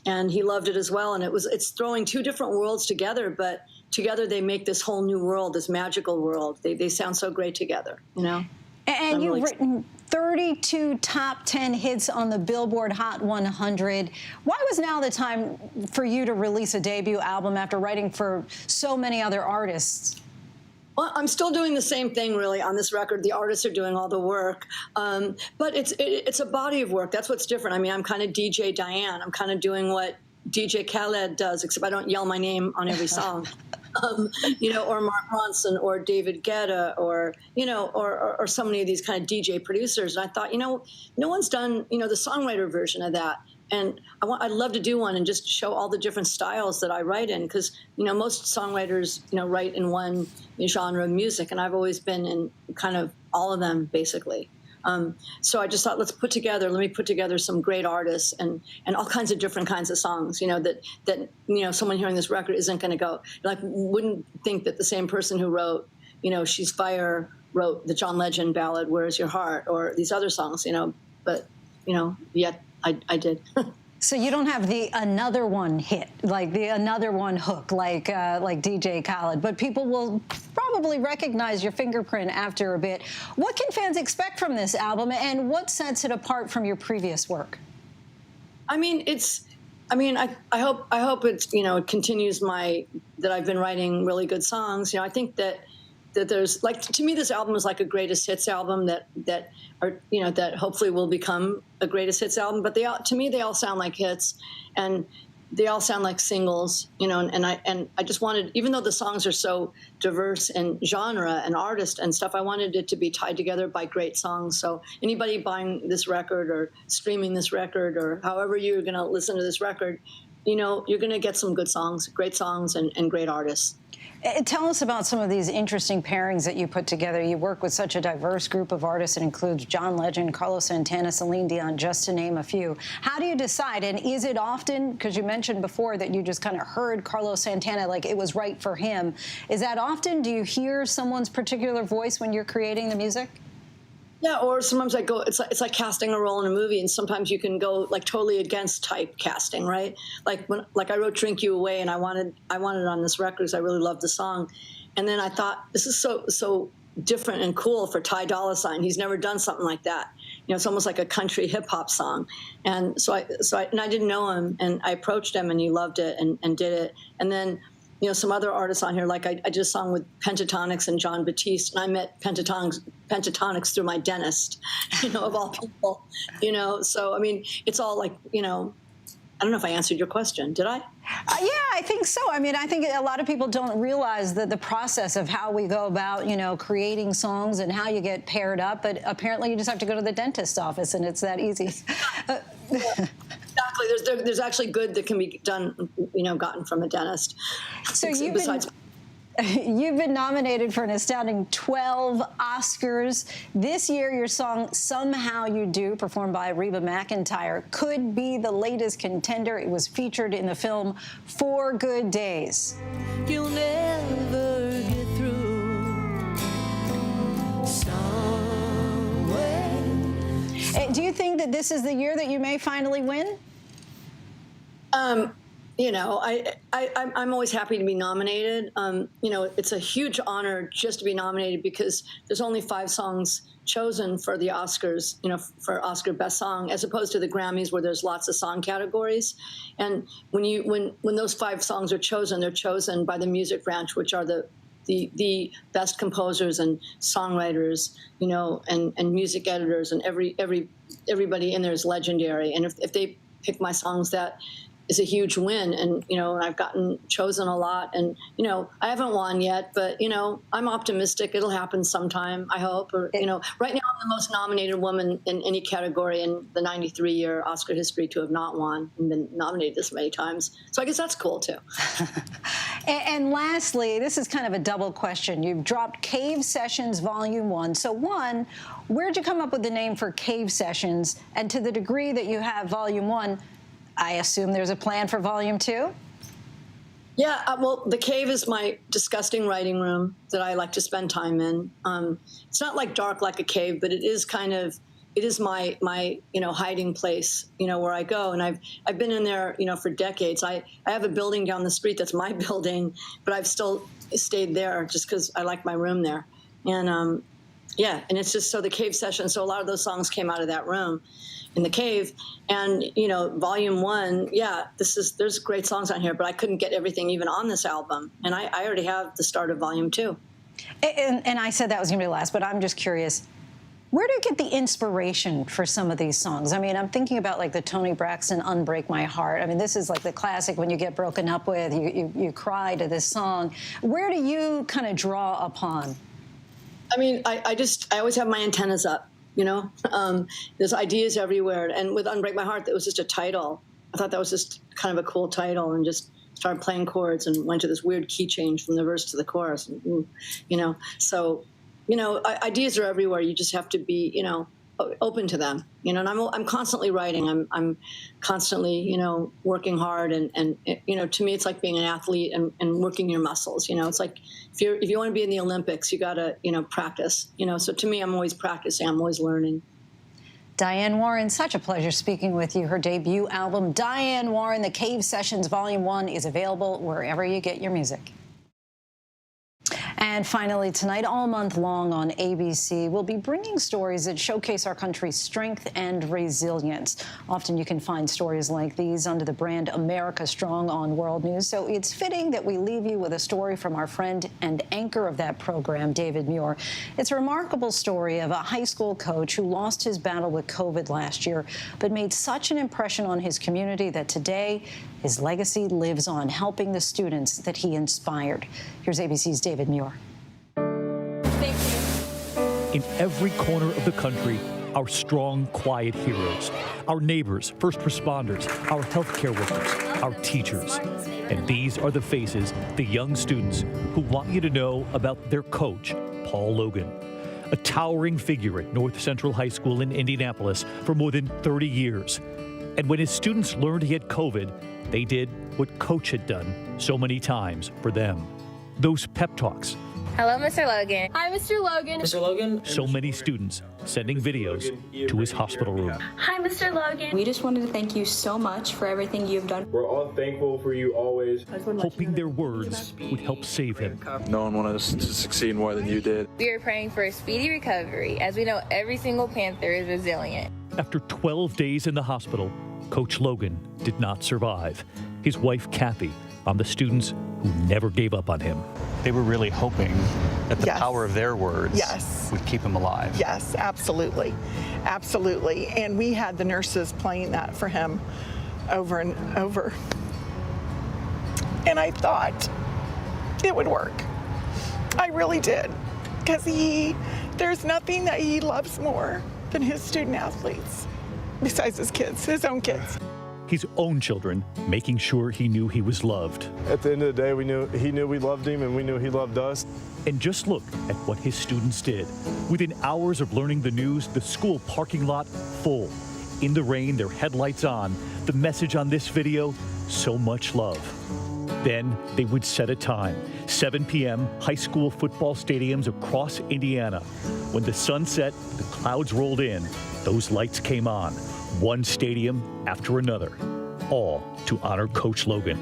and he loved it as well. And it's throwing two different worlds together, but together they make this whole new world, this magical world. They sound so great together, you know? And you've written 32 top 10 hits on the Billboard Hot 100. Why was now the time for you to release a debut album after writing for so many other artists? Well, I'm still doing the same thing, really, on this record. The artists are doing all the work. But it's a body of work. That's what's different. I mean, I'm kind of DJ Diane. I'm kind of doing what DJ Khaled does, except I don't yell my name on every song. you know, or Mark Ronson or David Guetta or, you know, or so many of these kind of DJ producers. And I thought, you know, no one's done, you know, the songwriter version of that. And I'd love to do one and just show all the different styles that I write in, because, you know, most songwriters, you know, write in one genre of music, and I've always been in kind of all of them, basically. So I just thought, let me put together some great artists and all kinds of different kinds of songs, you know, that you know, someone hearing this record isn't going to go, like, wouldn't think that the same person who wrote, you know, She's Fire wrote the John Legend ballad, Where's Your Heart, or these other songs, you know, but, you know, yet I did. So you don't have the another one hit, like the another one hook, like DJ Khaled, but people will probably recognize your fingerprint after a bit. What can fans expect from this album, and what sets it apart from your previous work? I mean, I hope it's, you know, it continues that I've been writing really good songs. You know, I think that there's, like, to me, this album is like a greatest hits album that hopefully will become a greatest hits album. But to me, they all sound like hits, and they all sound like singles, you know, and I just wanted, even though the songs are so diverse in genre and artist and stuff, I wanted it to be tied together by great songs. So anybody buying this record or streaming this record or however you're going to listen to this record, you know, you're going to get some good songs, great songs, and great artists. Tell us about some of these interesting pairings that you put together. You work with such a diverse group of artists. It includes John Legend, Carlos Santana, Celine Dion, just to name a few. How do you decide? And is it often, because you mentioned before that you just kind of heard Carlos Santana like it was right for him. Is that often? Do you hear someone's particular voice when you're creating the music? Yeah, or sometimes I go, it's like casting a role in a movie, and sometimes you can go like totally against type casting, right? Like I wrote Drink You Away, and I wanted it on this record because I really loved the song. And then I thought, this is so different and cool for Ty Dolla $ign. He's never done something like that. You know, it's almost like a country hip hop song. And so I didn't know him, and I approached him, and he loved it and did it. And then, you know, some other artists on here, like I did a song with Pentatonics and John Batiste, and I met Pentatonics through my dentist, you know, of all people, you know. So, I mean, it's all like, you know, I don't know if I answered your question. Did I? Yeah, I think so. I mean, I think a lot of people don't realize the process of how we go about, you know, creating songs and how you get paired up. But apparently you just have to go to the dentist's office, and it's that easy. Exactly. There's actually good that can be done, you know, gotten from a dentist. So you've been nominated for an astounding 12 Oscars. This year, your song Somehow You Do, performed by Reba McEntire, could be the latest contender. It was featured in the film 4 Good Days. You'll never get through some way. Do you think that this is the year that you may finally win? You know, I'm always happy to be nominated. You know, it's a huge honor just to be nominated because there's only 5 songs chosen for the Oscars, you know, for Oscar Best Song, as opposed to the Grammys where there's lots of song categories. And when those 5 songs are chosen, they're chosen by the music branch, which are the best composers and songwriters, you know, and music editors, and everybody in there is legendary. And if they pick my songs, that is a huge win. And, you know, I've gotten chosen a lot, and, you know, I haven't won yet, but, you know, I'm optimistic it'll happen sometime, I hope. Or, you know, right now I'm the most nominated woman in any category in the 93-year Oscar history to have not won and been nominated this many times. So I guess that's cool too. And lastly, this is kind of a double question. You've dropped Cave Sessions Volume 1. So 1, where'd you come up with the name for Cave Sessions? And to the degree that you have Volume 1, I assume there's a plan for Volume 2? Yeah, well, the cave is my disgusting writing room that I like to spend time in. It's not like dark like a cave, but it is my you know, hiding place, you know, where I go. And I've been in there, you know, for decades. I have a building down the street that's my building, but I've still stayed there just because I like my room there. And yeah, and it's just so the Cave Session. So a lot of those songs came out of that room in the cave. And, you know, Volume 1, yeah, there's great songs on here, but I couldn't get everything even on this album. And I already have the start of Volume 2. And I said that was going to be last, but I'm just curious. Where do you get the inspiration for some of these songs? I mean, I'm thinking about like the Toni Braxton "Unbreak My Heart." I mean, this is like the classic when you get broken up with, you cry to this song. Where do you kind of draw upon? I mean, I always have my antennas up, you know? There's ideas everywhere. And with "Unbreak My Heart," it was just a title. I thought that was just kind of a cool title, and just started playing chords and went to this weird key change from the verse to the chorus, and, you know? So, you know, ideas are everywhere. You just have to be, you know, open to them, you know. And I'm constantly writing. I'm constantly, you know, working hard. And you know, to me, it's like being an athlete and working your muscles. You know, it's like if you want to be in the Olympics, you got to, you know, practice. You know, so to me, I'm always practicing. I'm always learning. Diane Warren, such a pleasure speaking with you. Her debut album, Diane Warren, The Cave Sessions Volume 1, is available wherever you get your music. And finally, tonight, all month long on ABC, we'll be bringing stories that showcase our country's strength and resilience. Often you can find stories like these under the brand America Strong on World News. So it's fitting that we leave you with a story from our friend and anchor of that program, David Muir. It's a remarkable story of a high school coach who lost his battle with COVID last year, but made such an impression on his community that today his legacy lives on, helping the students that he inspired. Here's ABC's David Muir. In every corner of the country, our strong, quiet heroes, our neighbors, first responders, our healthcare workers, our teachers. And these are the faces, the young students who want you to know about their coach, Paul Logan, a towering figure at North Central High School in Indianapolis for more than 30 years. And when his students learned he had COVID, they did what Coach had done so many times for them. Those pep talks. Hello, Mr. Logan. Hi, Mr. Logan. Mr. Logan. So many students sending videos to his hospital room. Hi, Mr. Logan. We just wanted to thank you so much for everything you've done. We're all thankful for you always. Hoping their words would help save him. No one wanted us to succeed more than you did. We are praying for a speedy recovery, as we know every single Panther is resilient. After 12 days in the hospital, Coach Logan did not survive. His wife, Kathy, on the students who never gave up on him. They were really hoping that the power of their words would keep him alive. Yes, absolutely. Absolutely. And we had the nurses playing that for him over and over. And I thought it would work. I really did. Because there's nothing that he loves more than his student athletes, besides his kids, his own kids. His own children, making sure he knew he was loved. At the end of the day, he knew we loved him and we knew he loved us. And just look at what his students did. Within hours of learning the news, the school parking lot full. In the rain, their headlights on. The message on this video, so much love. Then they would set a time, 7 p.m., high school football stadiums across Indiana. When the sun set, the clouds rolled in, those lights came on. One stadium after another, all to honor Coach Logan.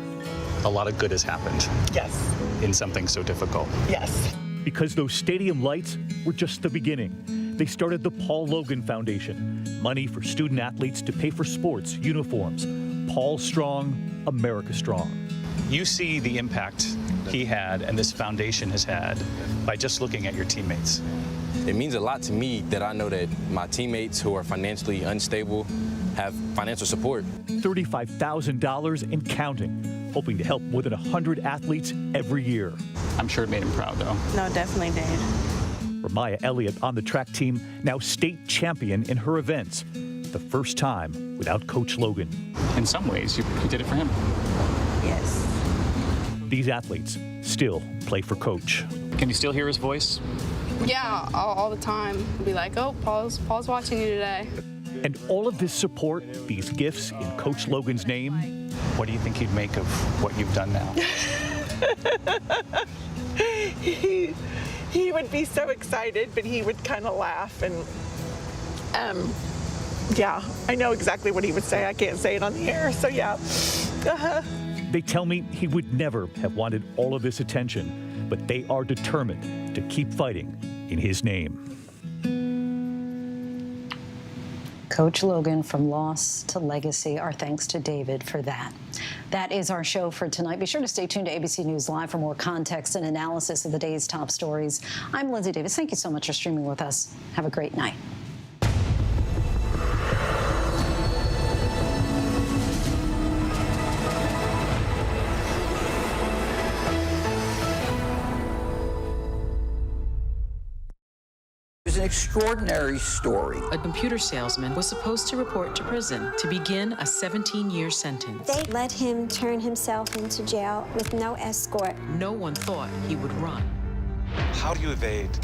A lot of good has happened. Yes. In something so difficult. Yes. Because those stadium lights were just the beginning. They started the Paul Logan Foundation, money for student athletes to pay for sports, uniforms. Paul Strong, America Strong. You see the impact he had and this foundation has had by just looking at your teammates. It means a lot to me that I know that my teammates who are financially unstable have financial support. $35,000 and counting, hoping to help more than 100 athletes every year. I'm sure it made him proud, though. No, definitely did. Ramaya Elliott on the track team, now state champion in her events. The first time without Coach Logan. In some ways, you did it for him. Yes. These athletes still play for Coach. Can you still hear his voice? Yeah, all the time. Be like, oh, Paul's watching you today. And all of this support, these gifts in Coach Logan's name. What do you think he'd make of what you've done now? He would be so excited, but he would kind of laugh and, yeah, I know exactly what he would say. I can't say it on the air, so yeah. They tell me he would never have wanted all of this attention, but they are determined to keep fighting in his name. Coach Logan, from loss to legacy. Our thanks to David for that. That is our show for tonight. Be sure to stay tuned to ABC News Live for more context and analysis of the day's top stories. I'm Lindsay Davis. Thank you so much for streaming with us. Have a great night. is an extraordinary story. A computer salesman was supposed to report to prison to begin a 17-year sentence. They let him turn himself into jail with no escort. No one thought he would run. How do you evade